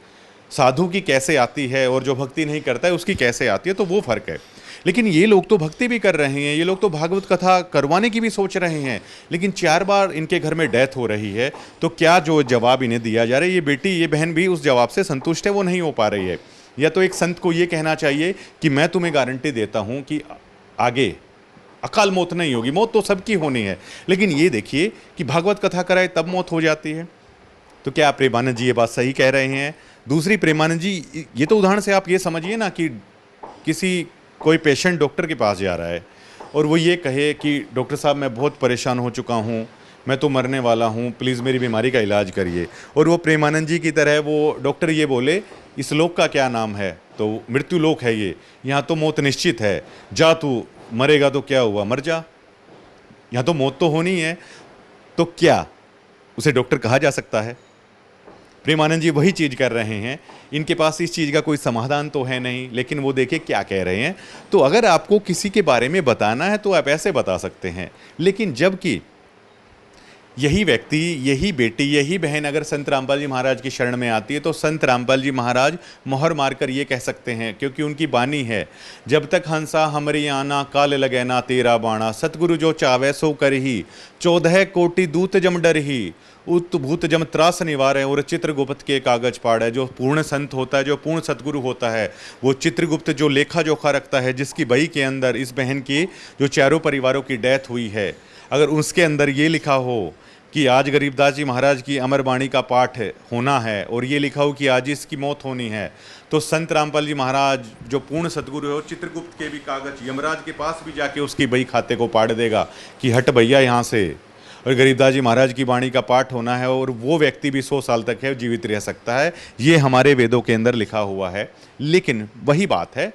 साधु की कैसे आती है और जो भक्ति नहीं करता है उसकी कैसे आती है, तो वो फर्क है। लेकिन ये लोग तो भक्ति भी कर रहे हैं, ये लोग तो भागवत कथा करवाने की भी सोच रहे हैं, लेकिन 4 बार इनके घर में डेथ हो रही है। तो क्या जो जवाब इन्हें दिया जा रहा है, ये बेटी, ये बहन भी उस जवाब से संतुष्ट है, वो नहीं हो पा रही है। या तो एक संत को ये कहना चाहिए कि मैं तुम्हें गारंटी देता हूँ कि आगे अकाल मौत नहीं होगी, मौत तो सबकी होनी है, लेकिन ये देखिए कि भागवत कथा कराए तब मौत हो जाती है। तो क्या प्रेमानंद जी ये बात सही कह रहे हैं? दूसरी, प्रेमानंद जी, ये तो उदाहरण से आप ये समझिए ना कि कोई पेशेंट डॉक्टर के पास जा रहा है और वो ये कहे कि डॉक्टर साहब मैं बहुत परेशान हो चुका हूँ, मैं तो मरने वाला हूँ, प्लीज़ मेरी बीमारी का इलाज करिए। और वो प्रेमानंद जी की तरह वो डॉक्टर ये बोले इस लोक का क्या नाम है, तो मृत्यु लोक है ये, यहाँ तो मौत निश्चित है, जा तू मरेगा तो क्या हुआ, मर जा, यहाँ तो मौत तो होनी है। तो क्या उसे डॉक्टर कहा जा सकता है? प्रेमानंद जी वही चीज़ कर रहे हैं, इनके पास इस चीज़ का कोई समाधान तो है नहीं, लेकिन वो देखिए क्या कह रहे हैं। तो अगर आपको किसी के बारे में बताना है तो आप ऐसे बता सकते हैं, लेकिन जबकि यही व्यक्ति, यही बेटी, यही बहन अगर संत रामपाल जी महाराज की शरण में आती है तो संत रामपाल जी महाराज मोहर मारकर ये कह सकते हैं, क्योंकि उनकी बानी है, जब तक हंसा हमरी आना काल लगे ना तेरा बाणा, सतगुरु जो चावे सो करही 14 कोटि दूत जम डरही, उत भूत जम त्रास निवारे। और चित्रगुप्त के कागज पाड़ है, जो पूर्ण संत होता है, जो पूर्ण सतगुरु होता है, वो चित्रगुप्त जो लेखा जोखा रखता है, जिसकी बही के अंदर इस बहन की जो चारों परिवारों की डेथ हुई है, अगर उसके अंदर ये लिखा हो कि आज गरीबदास जी महाराज की अमर वाणी का पाठ होना है और ये लिखा हो कि आज इसकी मौत होनी है, तो संत रामपाल जी महाराज जो पूर्ण सदगुरु है वो चित्रगुप्त के भी कागज यमराज के पास भी जाके उसकी बही खाते को पाड़ देगा कि हट भैया यहाँ से। और गरीबदास जी महाराज की वाणी का पाठ होना है और वो व्यक्ति भी 100 साल तक है जीवित रह सकता है, ये हमारे वेदों के अंदर लिखा हुआ है। लेकिन वही बात है,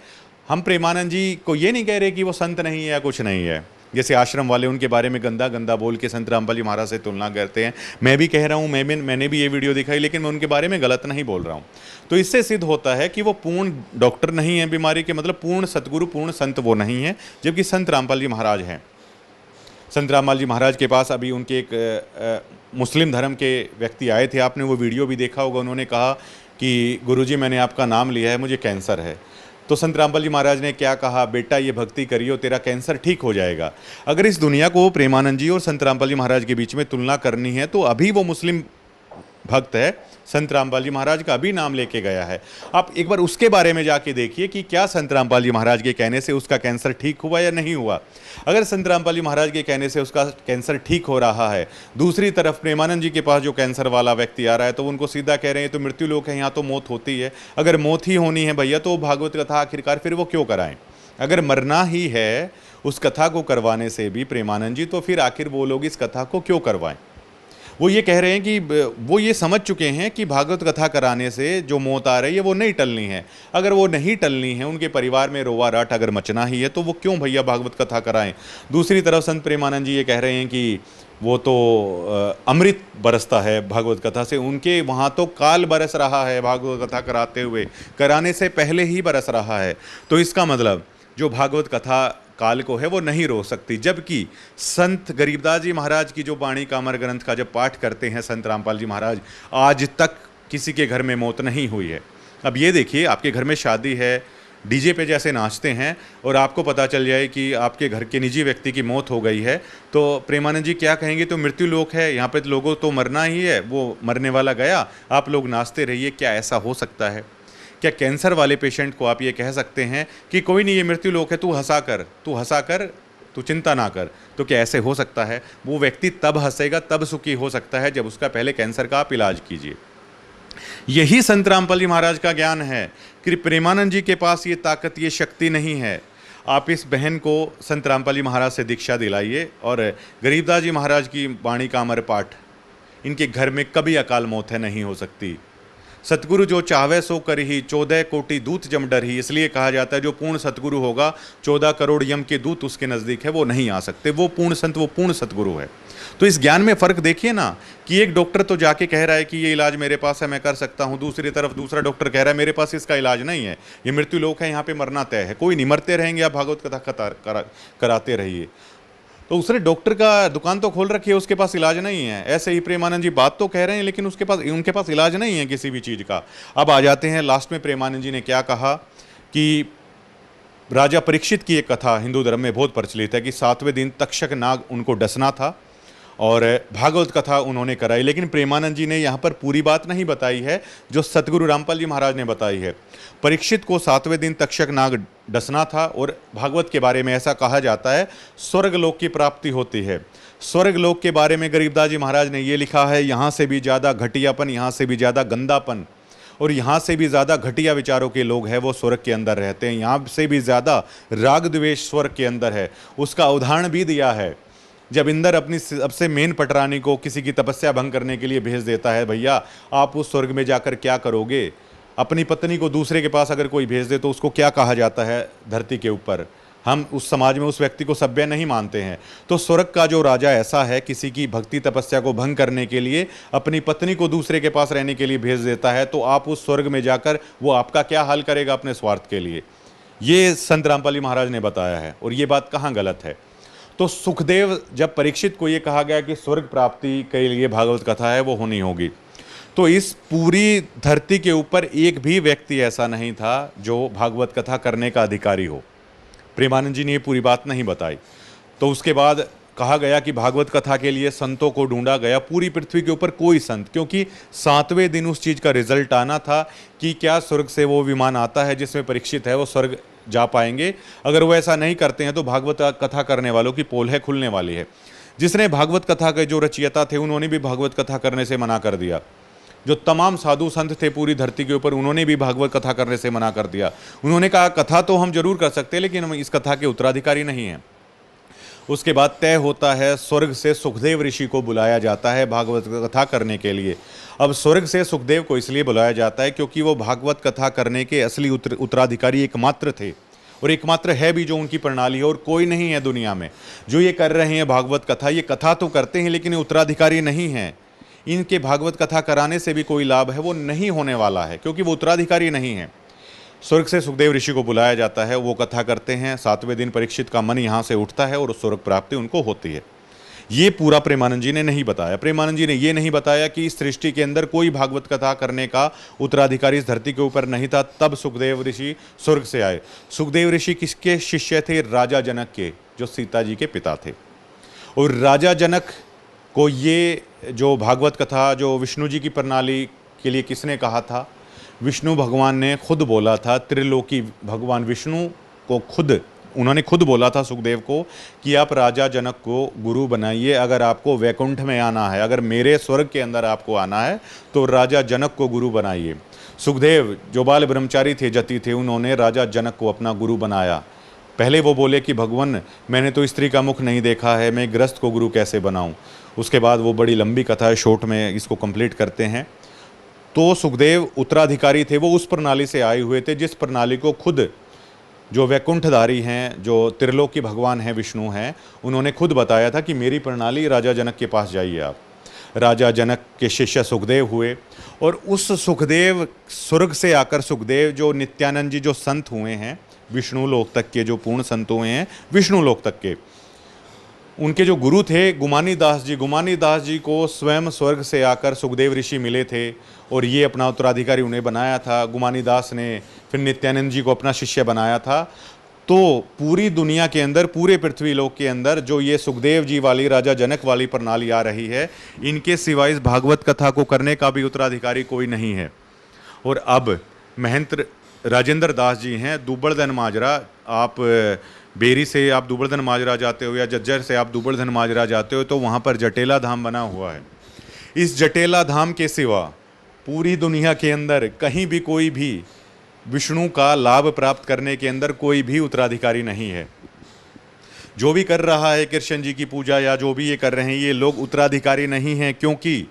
हम प्रेमानंद जी को ये नहीं कह रहे कि वो संत नहीं है या कुछ नहीं है। जैसे आश्रम वाले उनके बारे में गंदा गंदा बोल के संत रामपाल जी महाराज से तुलना करते हैं, मैं भी कह रहा हूँ, मैंने भी ये वीडियो दिखाई, लेकिन मैं उनके बारे में गलत नहीं बोल रहा हूँ। तो इससे सिद्ध होता है कि वो पूर्ण डॉक्टर नहीं है बीमारी के, मतलब पूर्ण सतगुरु पूर्ण संत वो नहीं है, जबकि संत रामपाल जी महाराज हैं। संत रामपाल जी महाराज के पास अभी उनके एक मुस्लिम धर्म के व्यक्ति आए थे, आपने वो वीडियो भी देखा होगा। उन्होंने कहा कि गुरुजी मैंने आपका नाम लिया है, मुझे कैंसर है। तो संत रामपाल जी महाराज ने क्या कहा, बेटा ये भक्ति करियो तेरा कैंसर ठीक हो जाएगा। अगर इस दुनिया को प्रेमानंद जी और संत रामपाल जी महाराज के बीच में तुलना करनी है तो अभी वो मुस्लिम भक्त है, संत रामपाल जी महाराज का अभी नाम लेके गया है। आप एक बार उसके बारे में जाके देखिए कि क्या संत रामपाल जी महाराज के कहने से उसका कैंसर ठीक हुआ या नहीं हुआ। अगर संत रामपाल जी महाराज के कहने से उसका कैंसर ठीक हो रहा है, दूसरी तरफ प्रेमानंद जी के पास जो कैंसर वाला व्यक्ति आ रहा है तो उनको सीधा कह रहे हैं तो मृत्यु लोक है, यहाँ तो मौत होती है। अगर मौत ही होनी है भैया तो भागवत कथा आखिरकार फिर वो क्यों कराएं? अगर मरना ही है उस कथा को करवाने से भी प्रेमानंद जी, तो फिर आखिर वो लोग इस कथा को क्यों करवाएं? वो ये कह रहे हैं कि वो ये समझ चुके हैं कि भागवत कथा कराने से जो मौत आ रही है वो नहीं टलनी है। अगर वो नहीं टलनी है, उनके परिवार में रोवा राट अगर मचना ही है, तो वो क्यों भैया भागवत कथा कराएं। दूसरी तरफ संत प्रेमानंद जी ये कह रहे हैं कि वो तो अमृत बरसता है भागवत कथा से, उनके वहाँ तो काल बरस रहा है भागवत कथा कराते हुए, कराने से पहले ही बरस रहा है। तो इसका मतलब जो भागवत कथा काल को है वो नहीं रोक सकती। जबकि संत गरीबदास जी महाराज की जो वाणी का अमर ग्रंथ का जब पाठ करते हैं संत रामपाल जी महाराज, आज तक किसी के घर में मौत नहीं हुई है। अब ये देखिए, आपके घर में शादी है, डीजे पे जैसे नाचते हैं और आपको पता चल जाए कि आपके घर के निजी व्यक्ति की मौत हो गई है, तो प्रेमानंद जी क्या कहेंगे, तो मृत्यु लोक है, यहाँ पे लोगों तो मरना ही है, वो मरने वाला गया, आप लोग नाचते रहिए। क्या ऐसा हो सकता है? क्या कैंसर वाले पेशेंट को आप ये कह सकते हैं कि कोई नहीं, ये मृत्यु लोक है, तू हंसा कर, तू चिंता ना कर? तो क्या ऐसे हो सकता है? वो व्यक्ति तब हंसेगा, तब सुखी हो सकता है जब उसका पहले कैंसर का आप इलाज कीजिए। यही संत रामपाल जी महाराज का ज्ञान है कि प्रेमानंद जी के पास ये ताकत, ये शक्ति नहीं है। आप इस बहन को संत रामपाल जी महाराज से दीक्षा दिलाइए और गरीबदास जी महाराज की वाणी का अमर पाठ, इनके घर में कभी अकाल मौत है नहीं हो सकती। सतगुरु जो चाहे सो कर ही 14 कोटि दूत जम डर ही, इसलिए कहा जाता है जो पूर्ण सतगुरु होगा 14 करोड़ यम के दूत उसके नज़दीक है, वो नहीं आ सकते। वो पूर्ण संत, वो पूर्ण सतगुरु है। तो इस ज्ञान में फ़र्क देखिए ना कि एक डॉक्टर तो जाके कह रहा है कि ये इलाज मेरे पास है, मैं कर सकता हूँ, दूसरी तरफ दूसरा डॉक्टर कह रहा है मेरे पास इसका इलाज नहीं है, ये मृत्यु लोक है, यहाँ पे मरना तय है। कोई नहीं, मरते रहेंगे, आप भागवत कथा कराते रहिए। तो उसने डॉक्टर का दुकान तो खोल रखी है, उसके पास इलाज नहीं है। ऐसे ही प्रेमानंद जी बात तो कह रहे हैं लेकिन उनके पास इलाज नहीं है किसी भी चीज़ का। अब आ जाते हैं लास्ट में, प्रेमानंद जी ने क्या कहा कि राजा परीक्षित की एक कथा हिंदू धर्म में बहुत प्रचलित है कि 7वें दिन तक्षक नाग उनको डसना था और भागवत कथा उन्होंने कराई। लेकिन प्रेमानंद जी ने यहाँ पर पूरी बात नहीं बताई है जो सतगुरु रामपाल जी महाराज ने बताई है। परीक्षित को 7वें दिन तक्षक नाग डसना था और भागवत के बारे में ऐसा कहा जाता है स्वर्ग लोक की प्राप्ति होती है। स्वर्ग लोक के बारे में गरीबदास जी महाराज ने ये लिखा है, यहाँ से भी ज़्यादा घटियापन, यहाँ से भी ज़्यादा गंदापन और यहाँ से भी ज़्यादा घटिया विचारों के लोग हैं वो स्वर्ग के अंदर रहते हैं। यहाँ से भी ज़्यादा राग द्वेष स्वर्ग के अंदर है। उसका उदाहरण भी दिया है जब इंद्र अपनी सबसे मेन पटरानी को किसी की तपस्या भंग करने के लिए भेज देता है, भैया आप उस स्वर्ग में जाकर क्या करोगे? अपनी पत्नी को दूसरे के पास अगर कोई भेज दे तो उसको क्या कहा जाता है धरती के ऊपर? हम उस समाज में उस व्यक्ति को सभ्य नहीं मानते हैं। तो स्वर्ग का जो राजा ऐसा है, किसी की भक्ति तपस्या को भंग करने के लिए अपनी पत्नी को दूसरे के पास रहने के लिए भेज देता है, तो आप उस स्वर्ग में जाकर वो आपका क्या हाल करेगा अपने स्वार्थ के लिए? ये संत रामपाल जी महाराज ने बताया है और ये बात कहाँ गलत है? तो सुखदेव जब परीक्षित को ये कहा गया कि स्वर्ग प्राप्ति के लिए भागवत कथा है वो होनी होगी, तो इस पूरी धरती के ऊपर एक भी व्यक्ति ऐसा नहीं था जो भागवत कथा करने का अधिकारी हो। प्रेमानंद जी ने ये पूरी बात नहीं बताई। तो उसके बाद कहा गया कि भागवत कथा के लिए संतों को ढूंढा गया, पूरी पृथ्वी के ऊपर कोई संत, क्योंकि 7वें दिन उस चीज़ का रिजल्ट आना था कि क्या स्वर्ग से वो विमान आता है जिसमें परीक्षित है वो स्वर्ग जा पाएंगे। अगर वो ऐसा नहीं करते हैं तो भागवत कथा करने वालों की पोल है खुलने वाली है। जिसने भागवत कथा के जो रचयिता थे उन्होंने भी भागवत कथा करने से मना कर दिया। जो तमाम साधु संत थे पूरी धरती के ऊपर उन्होंने भी भागवत कथा करने से मना कर दिया। उन्होंने कहा कथा तो हम जरूर कर सकते हैं लेकिन हम इस कथा के उत्तराधिकारी नहीं हैं। उसके बाद तय होता है, स्वर्ग से सुखदेव ऋषि को बुलाया जाता है भागवत कथा करने के लिए। अब स्वर्ग से सुखदेव को इसलिए बुलाया जाता है क्योंकि वो भागवत कथा करने के असली उत्तराधिकारी एकमात्र थे और एकमात्र है भी जो उनकी प्रणाली है, और कोई नहीं है दुनिया में जो ये कर रहे हैं भागवत कथा। ये कथा तो करते हैं लेकिन ये उत्तराधिकारी नहीं हैं। इनके भागवत कथा कराने से भी कोई लाभ है वो नहीं होने वाला है क्योंकि वो उत्तराधिकारी नहीं है। स्वर्ग से सुखदेव ऋषि को बुलाया जाता है, वो कथा करते हैं। 7वें दिन परीक्षित का मन यहाँ से उठता है और स्वर्ग प्राप्ति उनको होती है। ये पूरा प्रेमानंद जी ने नहीं बताया। प्रेमानंद जी ने ये नहीं बताया कि इस सृष्टि के अंदर कोई भागवत कथा करने का उत्तराधिकारी इस धरती के ऊपर नहीं था, तब सुखदेव ऋषि स्वर्ग से आए। सुखदेव ऋषि किसके शिष्य थे? राजा जनक के, जो सीता जी के पिता थे। और राजा जनक को ये जो भागवत कथा जो विष्णु जी की प्रणाली के लिए किसने कहा था? विष्णु भगवान ने खुद बोला था। त्रिलोकी भगवान विष्णु को उन्होंने खुद बोला था सुखदेव को कि आप राजा जनक को गुरु बनाइए। अगर आपको वैकुंठ में आना है, अगर मेरे स्वर्ग के अंदर आपको आना है तो राजा जनक को गुरु बनाइए। सुखदेव जो बाल ब्रह्मचारी थे, जति थे, उन्होंने राजा जनक को अपना गुरु बनाया। पहले वो बोले कि भगवान मैंने तो स्त्री का मुख नहीं देखा है, मैं गृहस्थ को गुरु कैसे बनाऊं। उसके बाद वो बड़ी लंबी कथा है, शॉर्ट में इसको कंप्लीट करते हैं। तो सुखदेव उत्तराधिकारी थे, वो उस प्रणाली से आए हुए थे जिस प्रणाली को खुद जो वैकुंठधारी हैं, जो त्रिलोकी भगवान हैं, विष्णु हैं, उन्होंने खुद बताया था कि मेरी प्रणाली राजा जनक के पास जाइए आप। राजा जनक के शिष्य सुखदेव हुए और उस सुखदेव स्वर्ग से आकर सुखदेव जो नित्यानंद जी जो संत हुए हैं विष्णु लोक तक के, जो पूर्ण संत हुए हैं विष्णु लोक तक के, उनके जो गुरु थे गुमानी दास जी, गुमानी दास जी को स्वयं स्वर्ग से आकर सुखदेव ऋषि मिले थे और ये अपना उत्तराधिकारी उन्हें बनाया था। गुमानी दास ने फिर नित्यानंद जी को अपना शिष्य बनाया था। तो पूरी दुनिया के अंदर, पूरे पृथ्वी लोक के अंदर जो ये सुखदेव जी वाली राजा जनक वाली प्रणाली आ रही है, इनके सिवाय इस भागवत कथा को करने का भी उत्तराधिकारी कोई नहीं है। और अब महंत राजेंद्र दास जी हैं दुबड़धन माजरा। आप बेरी से आप दुबड़धन माजरा जाते हो या जज्जर से आप दुबड़धन माजरा जाते हो तो वहाँ पर जटेला धाम बना हुआ है। इस जटेला धाम के सिवा पूरी दुनिया के अंदर कहीं भी कोई भी विष्णु का लाभ प्राप्त करने के अंदर कोई भी उत्तराधिकारी नहीं है। जो भी कर रहा है कृष्ण जी की पूजा या जो भी ये कर रहे हैं, ये लोग उत्तराधिकारी नहीं हैं, क्योंकि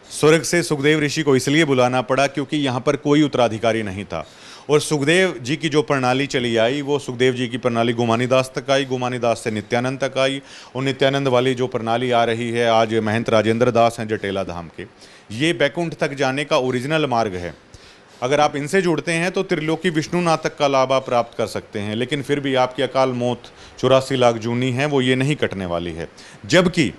स्वर्ग से सुखदेव ऋषि को इसलिए बुलाना पड़ा क्योंकि यहाँ पर कोई उत्तराधिकारी नहीं था। और सुखदेव जी की जो प्रणाली चली आई वो सुखदेव जी की प्रणाली गुमानी दास तक आई, गुमानी दास से नित्यानंद तक आई, और नित्यानंद वाली जो प्रणाली आ रही है आज महंत राजेंद्र दास हैं जटेला धाम के, ये बैकुंठ तक जाने का ओरिजिनल मार्ग है। अगर आप इनसे जुड़ते हैं तो त्रिलोकी विष्णुनाथ तक का लाभ आप प्राप्त कर सकते हैं, लेकिन फिर भी आपकी अकाल मौत 84 लाख जूनी है वो ये नहीं कटने वाली है। जबकि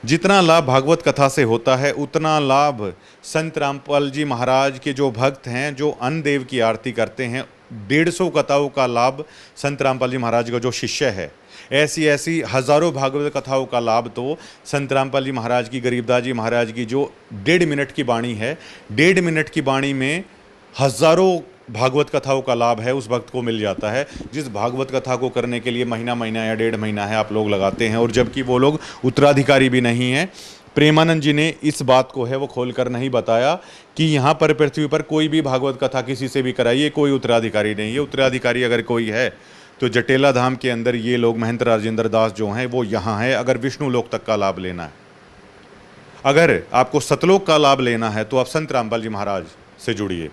जितना लाभ भागवत कथा से होता है उतना लाभ संत रामपाल जी महाराज के जो भक्त हैं, जो अन्न देव की आरती करते हैं, 150 कथाओं का लाभ संत रामपाल जी महाराज का जो शिष्य है, ऐसी हजारों भागवत कथाओं का लाभ तो संत रामपाल जी महाराज की, गरीबदास जी महाराज की जो 1.5 मिनट की वाणी है, 1.5 मिनट की वाणी में हजारों भागवत कथाओं का लाभ है उस भक्त को मिल जाता है, जिस भागवत कथा को करने के लिए महीना या 1.5 महीना है आप लोग लगाते हैं, और जबकि वो लोग उत्तराधिकारी भी नहीं हैं। प्रेमानंद जी ने इस बात को है वो खोल कर नहीं बताया कि यहाँ पर पृथ्वी पर कोई भी भागवत कथा किसी से भी कराइए, कोई उत्तराधिकारी नहीं है। उत्तराधिकारी अगर कोई है तो जटेला धाम के अंदर ये लोग महंत राजेंद्र दास जो हैं वो यहाँ हैं। अगर विष्णु लोक तक का लाभ लेना है, अगर आपको सतलोक का लाभ लेना है तो आप संत रामपाल जी महाराज से जुड़िए,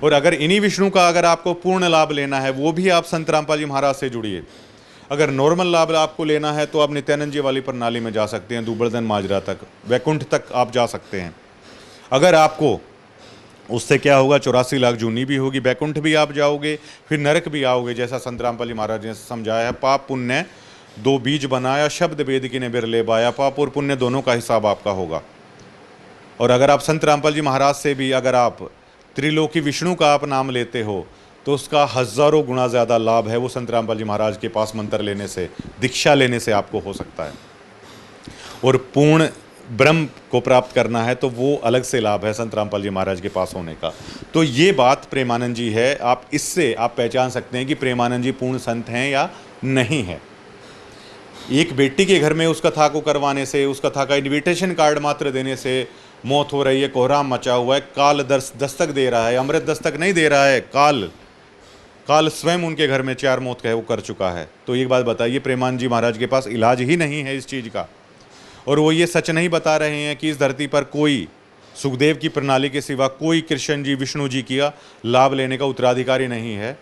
और अगर इन्हीं विष्णु का अगर आपको पूर्ण लाभ लेना है वो भी आप संत रामपाल जी महाराज से जुड़िए। अगर नॉर्मल लाभ आपको लेना है तो आप नित्यानंद जी वाली प्रणाली में जा सकते हैं, दुबड़धन माजरा तक, वैकुंठ तक आप जा सकते हैं। अगर आपको उससे क्या होगा, 84 लाख जूनी भी होगी, वैकुंठ भी आप जाओगे, फिर नरक भी आओगे, जैसा संत रामपाल जी महाराज ने समझाया है। पाप पुण्य 2 बीज बनाया, शब्द वेद की ने बिरले बाया, पाप और पुण्य दोनों का हिसाब आपका होगा। और अगर आप संत रामपाल जी महाराज से भी अगर आप त्रिलोकी विष्णु का आप नाम लेते हो तो उसका हजारों गुना ज़्यादा लाभ है वो संत रामपाल जी महाराज के पास मंत्र लेने से, दीक्षा लेने से आपको हो सकता है। और पूर्ण ब्रह्म को प्राप्त करना है तो वो अलग से लाभ है संत रामपाल जी महाराज के पास होने का। तो ये बात प्रेमानंद जी है, आप इससे आप पहचान सकते हैं कि प्रेमानंद जी पूर्ण संत हैं या नहीं है। एक बेटी के घर में उस कथा को करवाने से, उस कथा का इनविटेशन कार्ड मात्र देने से मौत हो रही है, कोहराम मचा हुआ है, काल दस्तक दे रहा है, अमृत दस्तक नहीं दे रहा है, काल स्वयं उनके घर में 4 मौत का वो कर चुका है। तो एक बात बताइए, प्रेमानंद जी महाराज के पास इलाज ही नहीं है इस चीज़ का, और वो ये सच नहीं बता रहे हैं कि इस धरती पर कोई सुखदेव की प्रणाली के सिवा कोई कृष्ण जी, विष्णु जी का लाभ लेने का उत्तराधिकारी नहीं है।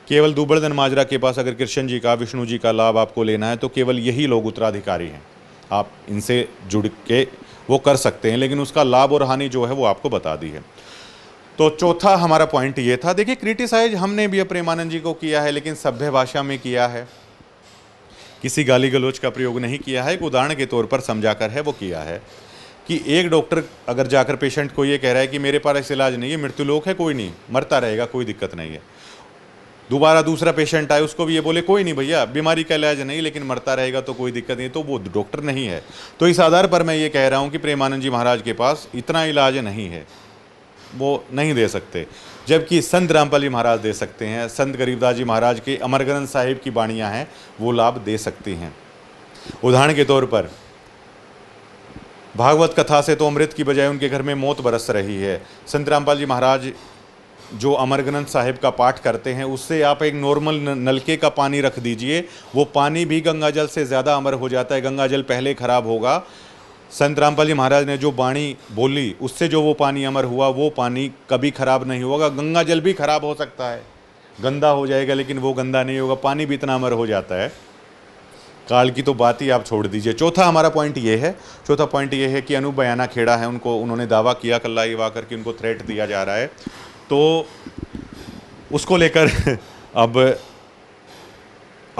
केवल दुबड़दन माजरा के पास अगर कृष्ण जी का, विष्णु जी का लाभ आपको लेना है तो केवल यही लोग उत्तराधिकारी हैं। आप इनसे जुड़ के वो कर सकते हैं, लेकिन उसका लाभ और हानि जो है वो आपको बता दी है। तो चौथा हमारा पॉइंट ये था। देखिए, क्रिटिसाइज हमने भी प्रेमानंद जी को किया है, लेकिन सभ्य भाषा में किया है, किसी गाली गलौज का प्रयोग नहीं किया है। एक उदाहरण के तौर पर समझाकर है वो किया है कि एक डॉक्टर अगर जाकर पेशेंट को ये कह रहा है कि मेरे पास इलाज नहीं है, मृत्युलोक है, कोई नहीं, मरता रहेगा, कोई दिक्कत नहीं है। दोबारा दूसरा पेशेंट आए, उसको भी ये बोले कोई नहीं भैया, बीमारी का इलाज नहीं, लेकिन मरता रहेगा तो कोई दिक्कत नहीं, तो वो डॉक्टर नहीं है। तो इस आधार पर मैं ये कह रहा हूँ कि प्रेमानंद जी महाराज के पास इतना इलाज नहीं है, वो नहीं दे सकते, जबकि संत रामपाल जी महाराज दे सकते हैं। संत गरीबदास जी महाराज के अमर ग्रंथ साहिब की बाणियाँ हैं, वो लाभ दे सकती हैं। उदाहरण के तौर पर भागवत कथा से तो अमृत की बजाय उनके घर में मौत बरस रही है। संत रामपाल जी महाराज जो अमर ग्रंथ साहिब का पाठ करते हैं, उससे आप एक नॉर्मल नलके का पानी रख दीजिए, वो पानी भी गंगा जल से ज़्यादा अमर हो जाता है। गंगा जल पहले खराब होगा, संत रामपाल जी महाराज ने जो वाणी बोली उससे जो वो पानी अमर हुआ, वो पानी कभी खराब नहीं होगा। गंगा जल भी खराब हो सकता है, गंदा हो जाएगा, लेकिन वो गंदा नहीं होगा, पानी भी इतना अमर हो जाता है। काल की तो बात ही आप छोड़ दीजिए। चौथा हमारा पॉइंट ये है, चौथा पॉइंट ये है कि अनूप बयाना खेड़ा है, उन्होंने दावा किया कल्ला युवा करके उनको थ्रेट दिया जा रहा है, तो उसको लेकर अब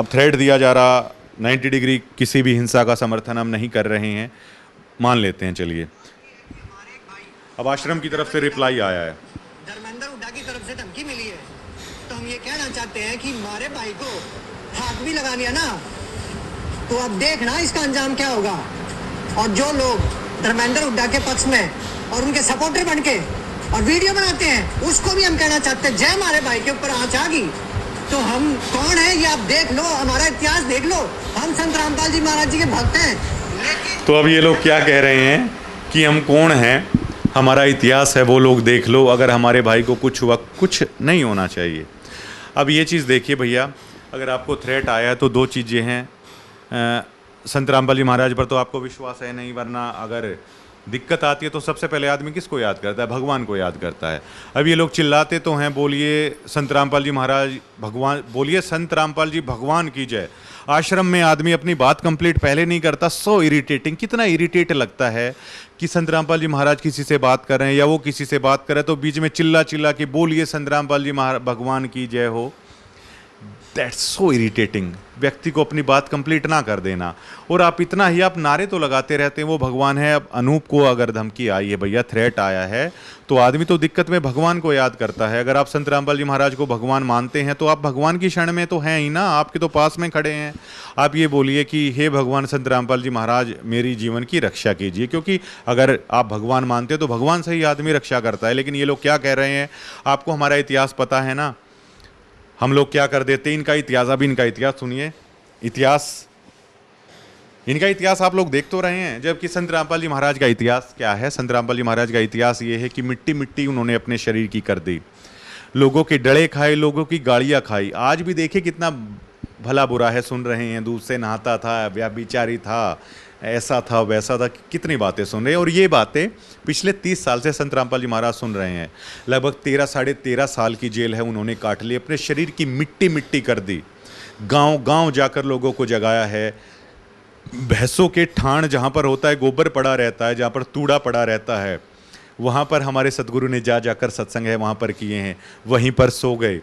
थ्रेट दिया जा रहा। 90 डिग्री किसी भी हिंसा का समर्थन हम नहीं कर रहे हैं, मान लेते हैं। चलिए, अब आश्रम की तरफ से रिप्लाई आया है। धर्मेंद्र हुड्डा की तरफ से धमकी मिली है, तो हम ये कहना चाहते हैं कि हमारे भाई को हाथ भी लगा लिया ना, तो अब देखना इसका अंजाम क्या होगा। और जो लोग धर्मेंद्र हुड्डा के पक्ष में और उनके सपोर्टर बनके और वीडियो बनाते हैं, उसको भी हम कहना चाहते हैं, जय हमारे भाई के ऊपर आंच आ गई तो हम कौन है ये आप देख लो, हमारा इतिहास देख लो, हम संत रामपाल जी महाराज जी के भक्त हैं। लेकिन तो अब ये लोग क्या कह रहे हैं कि हम कौन हैं, हमारा इतिहास है, वो लोग देख लो, अगर हमारे भाई को कुछ हुआ, कुछ नहीं होना चाहिए। अब ये चीज़ देखिए भैया, अगर आपको थ्रेट आया है तो 2 चीज़ें हैं। संत रामपाल जी महाराज पर तो आपको विश्वास है नहीं, वरना अगर दिक्कत आती है तो सबसे पहले आदमी किसको याद करता है? भगवान को याद करता है। अब ये लोग चिल्लाते तो हैं, बोलिए संत रामपाल जी महाराज भगवान, बोलिए संत रामपाल जी भगवान की जय। आश्रम में आदमी अपनी बात कंप्लीट पहले नहीं करता। सो इरिटेटिंग, कितना इरिटेट लगता है कि संत रामपाल जी महाराज किसी से बात कर रहे हैं या वो किसी से बात कर रहे हैं तो बीच में चिल्ला चिल्ला के बोलिए संत रामपाल जी भगवान की जय हो। That's so irritating. व्यक्ति को अपनी बात कंप्लीट ना कर देना, और आप इतना ही आप नारे तो लगाते रहते हैं वो भगवान है। अब अनूप को अगर धमकी आई है भैया, थ्रेट आया है, तो आदमी तो दिक्कत में भगवान को याद करता है। अगर आप संत रामपाल जी महाराज को भगवान मानते हैं तो आप भगवान की शरण में तो हैं ही ना, आपके तो पास में खड़े हैं। आप ये बोलिए कि हे भगवान संत रामपाल जी महाराज मेरी जीवन की रक्षा कीजिए, क्योंकि अगर आप भगवान मानते हो तो भगवान से ही आदमी रक्षा करता है। लेकिन ये लोग क्या कह रहे हैं, आपको हमारा इतिहास पता है ना, हम लोग क्या कर देते हैं, इनका इतिहास, अभी इनका इतिहास सुनिए। इनका इतिहास आप लोग देख तो रहे हैं, जबकि संत रामपाल जी महाराज का इतिहास क्या है? संत रामपाल जी महाराज का इतिहास ये है कि मिट्टी मिट्टी उन्होंने अपने शरीर की कर दी, लोगों के डड़े खाए, लोगों की गालियाँ खाई। आज भी देखिए कितना भला बुरा है, सुन रहे हैं, दूध से नहाता था, व्यभिचारी था, ऐसा था वैसा था, कितनी बातें सुन रहे हैं। और ये बातें पिछले 30 साल से संत रामपाल जी महाराज सुन रहे हैं। लगभग 13 साढ़े 13 साल की जेल है उन्होंने काट ली, अपने शरीर की मिट्टी मिट्टी कर दी, गांव गांव जाकर लोगों को जगाया है। भैंसों के ठाण जहाँ पर होता है, गोबर पड़ा रहता है, जहाँ पर तूड़ा पड़ा रहता है, वहाँ पर हमारे सतगुरु ने जाकर सत्संग है वहाँ पर किए हैं, वहीं पर सो गए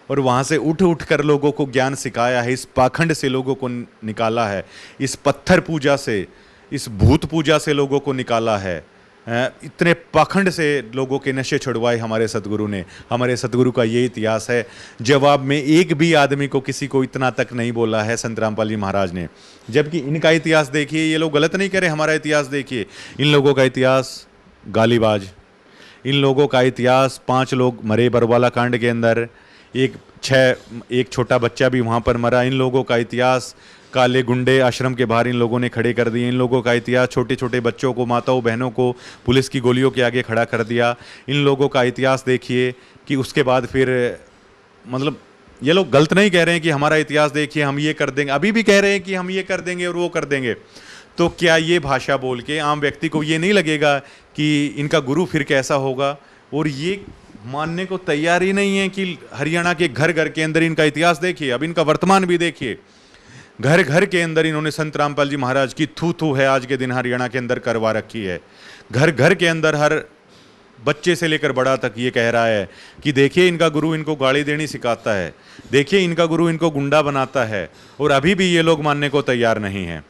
और वहाँ से उठ उठ कर लोगों को ज्ञान सिखाया है। इस पाखंड से लोगों को निकाला है, इस पत्थर पूजा से, इस भूत पूजा से लोगों को निकाला है। इतने पाखंड से लोगों के नशे छुड़वाए हमारे सतगुरु ने। हमारे सतगुरु का ये इतिहास है। जवाब में एक भी आदमी को, किसी को इतना तक नहीं बोला है संत रामपाल जी महाराज ने। जबकि इनका इतिहास देखिए, ये लोग गलत नहीं कह रहे, हमारा इतिहास देखिए। इन लोगों का इतिहास गालीबाज, इन लोगों का इतिहास 5 लोग मरे बरवाला कांड के अंदर, एक छोटा बच्चा भी वहाँ पर मरा। इन लोगों का इतिहास काले गुंडे आश्रम के बाहर इन लोगों ने खड़े कर दिए। इन लोगों का इतिहास छोटे छोटे बच्चों को, माताओं बहनों को पुलिस की गोलियों के आगे खड़ा कर दिया। इन लोगों का इतिहास देखिए कि उसके बाद फिर मतलब ये लोग गलत नहीं कह रहे हैं कि हमारा इतिहास देखिए हम ये कर देंगे, अभी भी कह रहे हैं कि हम ये कर देंगे और वो कर देंगे। तो क्या ये भाषा बोल के आम व्यक्ति को ये नहीं लगेगा कि इनका गुरु फिर कैसा होगा? और ये मानने को तैयार ही नहीं है कि हरियाणा के घर घर के अंदर इनका इतिहास देखिए, अब इनका वर्तमान भी देखिए। घर घर के अंदर इन्होंने संत रामपाल जी महाराज की थू थू है आज के दिन हरियाणा के अंदर करवा रखी है। घर घर के अंदर हर बच्चे से लेकर बड़ा तक ये कह रहा है कि देखिए इनका गुरु इनको गाली देनी सिखाता है, देखिए इनका गुरु इनको गुंडा बनाता है। और अभी भी ये लोग मानने को तैयार नहीं हैं।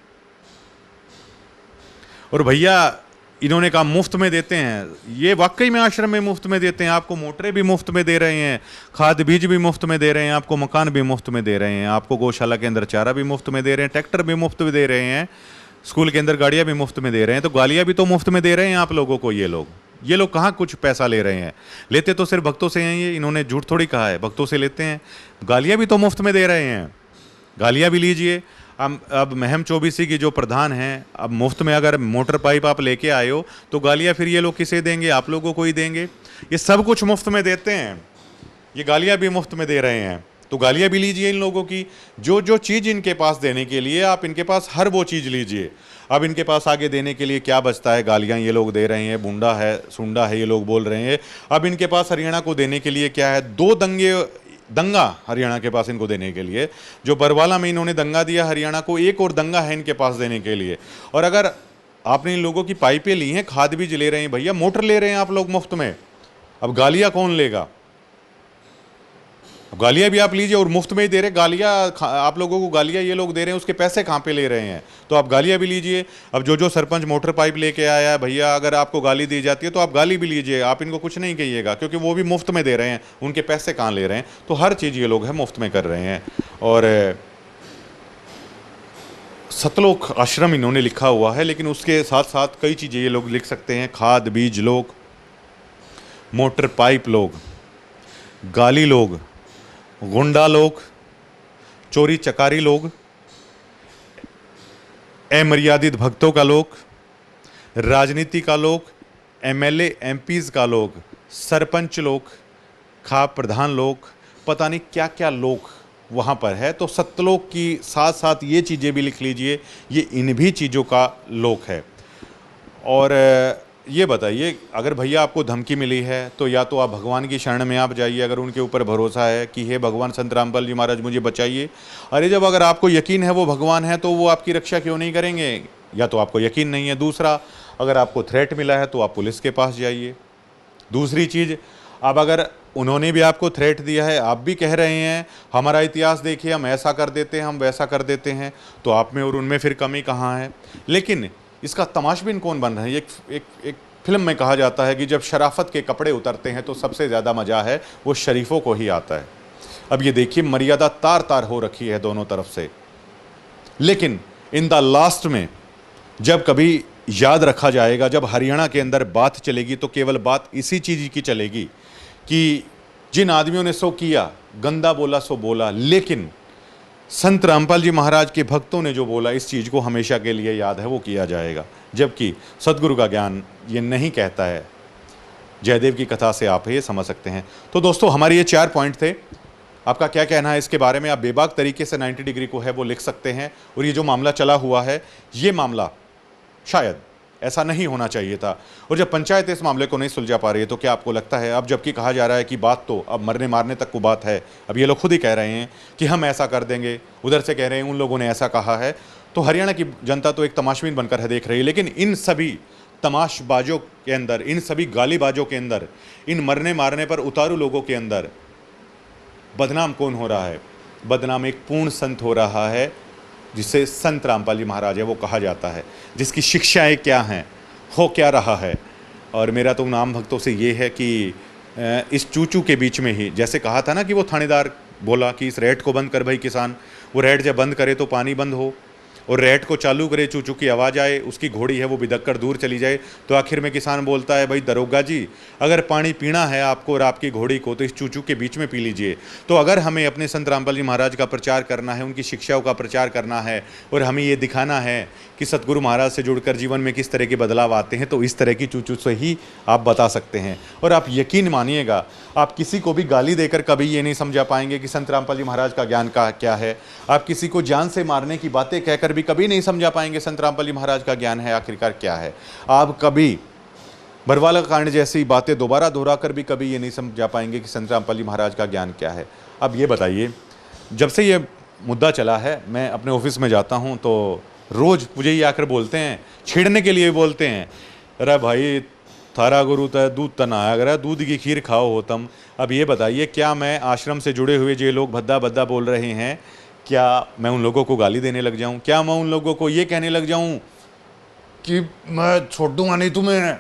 और भैया इन्होंने कहा मुफ्त में देते हैं, ये वाकई में आश्रम में मुफ्त में देते हैं। आपको मोटरें भी मुफ्त में दे रहे हैं, खाद बीज भी मुफ्त में दे रहे हैं, आपको मकान भी मुफ्त में दे रहे हैं, आपको गौशाला के अंदर चारा भी मुफ्त में दे रहे हैं, ट्रैक्टर भी मुफ्त में दे रहे हैं, स्कूल के अंदर गाड़ियां भी मुफ्त में दे रहे हैं। तो गालियां भी तो मुफ्त में दे रहे हैं आप लोगों को। ये लोग कहाँ कुछ पैसा ले रहे हैं? लेते तो सिर्फ भक्तों से हैं। ये इन्होंने झूठ थोड़ी कहा है, भक्तों से लेते हैं। गालियां भी तो मुफ्त में दे रहे हैं, गालियां भी लीजिए। अब महम चौबीसी की जो प्रधान हैं, अब मुफ्त में अगर मोटर पाइप आप लेके आए हो तो गालियां फिर ये लोग किसे देंगे? आप लोगों को ही देंगे। ये सब कुछ मुफ्त में देते हैं, ये गालियां भी मुफ्त में दे रहे हैं। तो गालियां भी लीजिए इन लोगों की। जो जो चीज़ इनके पास देने के लिए, आप इनके पास हर वो चीज़ लीजिए। अब इनके पास आगे देने के लिए क्या बचता है? गालियां ये लोग दे रहे हैं, बुंडा है, सुंडा है ये लोग बोल रहे हैं। अब इनके पास हरियाणा को देने के लिए क्या है? 2 दंगा हरियाणा के पास इनको देने के लिए। जो बरवाला में इन्होंने दंगा दिया हरियाणा को, एक और दंगा है इनके पास देने के लिए। और अगर आपने इन लोगों की पाइपें ली हैं, खाद बीज ले रहे हैं, भैया मोटर ले रहे हैं आप लोग मुफ्त में, अब गालियां कौन लेगा? गालियां भी आप लीजिए और मुफ्त में ही दे रहे। गालियां आप लोगों को गालियां ये लोग दे रहे हैं, उसके पैसे कहाँ पे ले रहे हैं? तो आप गालियां भी लीजिए। अब जो सरपंच मोटर पाइप लेके आया है, भैया अगर आपको गाली दी जाती है तो आप गाली भी लीजिए, आप इनको कुछ नहीं कहिएगा, क्योंकि वो भी मुफ्त में दे रहे हैं, उनके पैसे कहाँ ले रहे हैं? तो हर चीज़ ये लोग है मुफ्त में कर रहे हैं। और सतलोक आश्रम इन्होंने लिखा हुआ है, लेकिन उसके साथ साथ कई चीज़ें ये लोग लिख सकते हैं। खाद बीज लोग, मोटर पाइप लोग, गाली लोग, गुंडा लोग, चोरी चकारी लोग, अमर्यादित भक्तों का लोग, राजनीति का लोग, एमएलए एमपीज का लोग, सरपंच लोग, खाप प्रधान लोग, पता नहीं क्या क्या लोग वहाँ पर है। तो सतलोक की साथ साथ ये चीज़ें भी लिख लीजिए, ये इन भी चीज़ों का लोक है। और ये बताइए, अगर भैया आपको धमकी मिली है तो या तो आप भगवान की शरण में आप जाइए, अगर उनके ऊपर भरोसा है कि हे भगवान संत रामपाल जी महाराज मुझे बचाइए। अरे जब अगर आपको यकीन है वो भगवान है तो वो आपकी रक्षा क्यों नहीं करेंगे? या तो आपको यकीन नहीं है। दूसरा, अगर आपको थ्रेट मिला है तो आप पुलिस के पास जाइए। दूसरी चीज़, अब अगर उन्होंने भी आपको थ्रेट दिया है, आप भी कह रहे हैं हमारा इतिहास देखिए, हम ऐसा कर देते हैं, हम वैसा कर देते हैं, तो आप में और उनमें फिर कमी कहाँ है? लेकिन इसका तमाशबीन कौन बन रहा है? एक फिल्म में कहा जाता है कि जब शराफत के कपड़े उतरते हैं तो सबसे ज़्यादा मज़ा है वो शरीफों को ही आता है। अब ये देखिए, मर्यादा तार तार हो रखी है दोनों तरफ से। लेकिन इन द लास्ट में जब कभी याद रखा जाएगा, जब हरियाणा के अंदर बात चलेगी तो केवल बात इसी चीज़ की चलेगी कि जिन आदमियों ने सो किया, गंदा बोला सो बोला, लेकिन संत रामपाल जी महाराज के भक्तों ने जो बोला, इस चीज़ को हमेशा के लिए याद है, वो किया जाएगा। जबकि सदगुरु का ज्ञान ये नहीं कहता है। जयदेव की कथा से आप ये समझ सकते हैं। तो दोस्तों, हमारे ये 4 पॉइंट थे। आपका क्या कहना है इसके बारे में? आप बेबाक तरीके से 90 डिग्री को है वो लिख सकते हैं। और ये जो मामला चला हुआ है, ये मामला शायद ऐसा नहीं होना चाहिए था। और जब पंचायत इस मामले को नहीं सुलझा पा रही है तो क्या आपको लगता है, अब जबकि कहा जा रहा है कि बात तो अब मरने मारने तक को बात है, अब ये लोग खुद ही कह रहे हैं कि हम ऐसा कर देंगे, उधर से कह रहे हैं उन लोगों ने ऐसा कहा है, तो हरियाणा की जनता तो एक तमाशबीन बनकर है देख रही है। लेकिन इन सभी तमाशबाजों के अंदर, इन सभी गालीबाजों के अंदर, इन मरने मारने पर उतारू लोगों के अंदर बदनाम कौन हो रहा है? बदनाम एक पूर्ण संत हो रहा है, जिसे संत रामपाल जी महाराज है वो कहा जाता है, जिसकी शिक्षाएं क्या हैं, हो क्या रहा है। और मेरा तो उन आम भक्तों से ये है कि इस चूचू के बीच में ही, जैसे कहा था ना कि वो थानेदार बोला कि इस रेट को बंद कर भाई किसान, वो रेट जब बंद करे तो पानी बंद हो। और रैट को चालू करे, चू चू की आवाज़ आए, उसकी घोड़ी है वो बिदक कर दूर चली जाए, तो आखिर में किसान बोलता है भाई दरोगा जी, अगर पानी पीना है आपको और आपकी घोड़ी को तो इस चू चू के बीच में पी लीजिए। तो अगर हमें अपने संत रामपाल जी महाराज का प्रचार करना है, उनकी शिक्षाओं का प्रचार करना है और हमें ये दिखाना है कि सतगुरु महाराज से जुड़कर जीवन में किस तरह के बदलाव आते हैं, तो इस तरह की चूचू से ही आप बता सकते हैं। और आप यकीन मानिएगा, आप किसी को भी गाली देकर कभी ये नहीं समझा पाएंगे कि संत रामपाल जी महाराज का ज्ञान का क्या है। आप किसी को जान से मारने की बातें कहकर भी कभी नहीं समझा पाएंगे संत रामपाल जी महाराज का ज्ञान है आखिरकार क्या है। आप कभी बरवाला कांड जैसी बातें दोबारा दोहरा कर भी कभी ये नहीं समझा पाएंगे कि संत रामपाल जी महाराज का ज्ञान क्या है। अब ये बताइए, जब से ये मुद्दा चला है, मैं अपने ऑफिस में जाता हूँ तो रोज़ मुझे ये आकर बोलते हैं, छेड़ने के लिए बोलते हैं, अरे भाई थारा गुरु तो दूध तना आया, अगर दूध की खीर खाओ हो तुम। अब ये बताइए, क्या मैं आश्रम से जुड़े हुए जो लोग भद्दा भद्दा बोल रहे हैं, क्या मैं उन लोगों को गाली देने लग जाऊं? क्या मैं उन लोगों को ये कहने लग जाऊं कि मैं छोड़ दूंगा नहीं तुम्हें,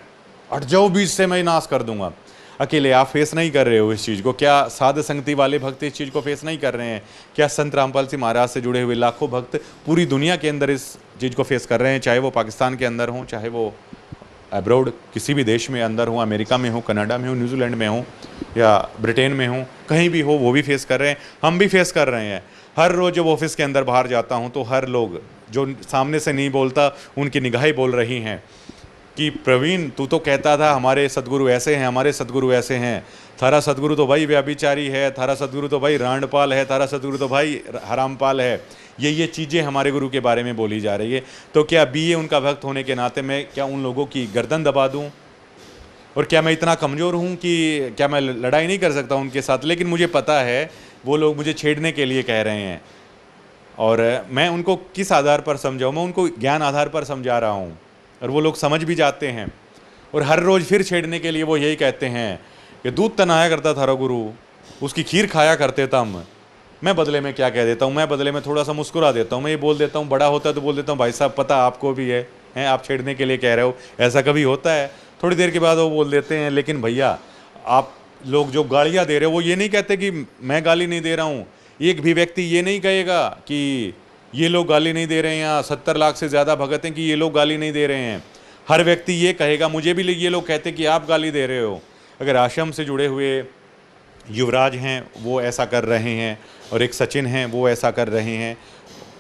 हट जाओ बीच से, मैं नाश कर दूंगा? अकेले आप फेस नहीं कर रहे हो इस चीज़ को? क्या साध संगति वाले भक्त इस चीज़ को फेस नहीं कर रहे हैं? क्या संत रामपाल जी महाराज से जुड़े हुए लाखों भक्त पूरी दुनिया के अंदर इस चीज़ को फेस कर रहे हैं, चाहे वो पाकिस्तान के अंदर हों, चाहे वो अब्रॉड किसी भी देश में अंदर हो, अमेरिका में हो, कनाडा में हो, न्यूजीलैंड में हो या ब्रिटेन में हो, कहीं भी हो, वो भी फेस कर रहे हैं, हम भी फेस कर रहे हैं। हर रोज़ जब ऑफिस के अंदर बाहर जाता हूँ तो हर लोग जो सामने से नहीं बोलता, उनकी निगाहें बोल रही हैं कि प्रवीण तू तो कहता था हमारे सदगुरु ऐसे हैं, हमारे सदगुरु ऐसे हैं, थारा सदगुरु तो भाई व्याभिचारी है, थारा सदगुरु तो भाई रांडपाल है, थारा सदगुरु तो भाई हरामपाल है। ये चीज़ें हमारे गुरु के बारे में बोली जा रही है। तो क्या बीए उनका भक्त होने के नाते मैं क्या उन लोगों की गर्दन दबा दूं? और क्या मैं इतना कमज़ोर हूं कि क्या मैं लड़ाई नहीं कर सकता उनके साथ? लेकिन मुझे पता है वो लोग मुझे छेड़ने के लिए कह रहे हैं, और मैं उनको किस आधार पर समझाऊँ? मैं उनको ज्ञान आधार पर समझा रहा हूँ और वो लोग समझ भी जाते हैं। और हर रोज़ फिर छेड़ने के लिए वो यही कहते हैं कि दूध तनाया करता थारा गुरु, उसकी खीर खाया करते तम। मैं बदले में क्या कह देता हूँ? मैं बदले में थोड़ा सा मुस्कुरा देता हूँ। मैं ये बोल देता हूँ, बड़ा होता है तो बोल देता हूँ भाई साहब पता आपको भी है, आप छेड़ने के लिए कह रहे हो, ऐसा कभी होता है? थोड़ी देर के बाद वो बोल देते हैं लेकिन भैया आप लोग जो गालियाँ दे रहे हो, वो ये नहीं कहते कि मैं गाली नहीं दे रहा हूँ। एक भी व्यक्ति ये नहीं कहेगा कि ये लोग गाली नहीं दे रहे हैं, या 70 लाख से ज़्यादा भगत हैं कि ये लोग गाली नहीं दे रहे हैं। हर व्यक्ति ये कहेगा, मुझे भी ये लोग कहते कि आप गाली दे रहे हो। अगर आश्रम से जुड़े हुए युवराज हैं वो ऐसा कर रहे हैं, और एक सचिन हैं वो ऐसा कर रहे हैं,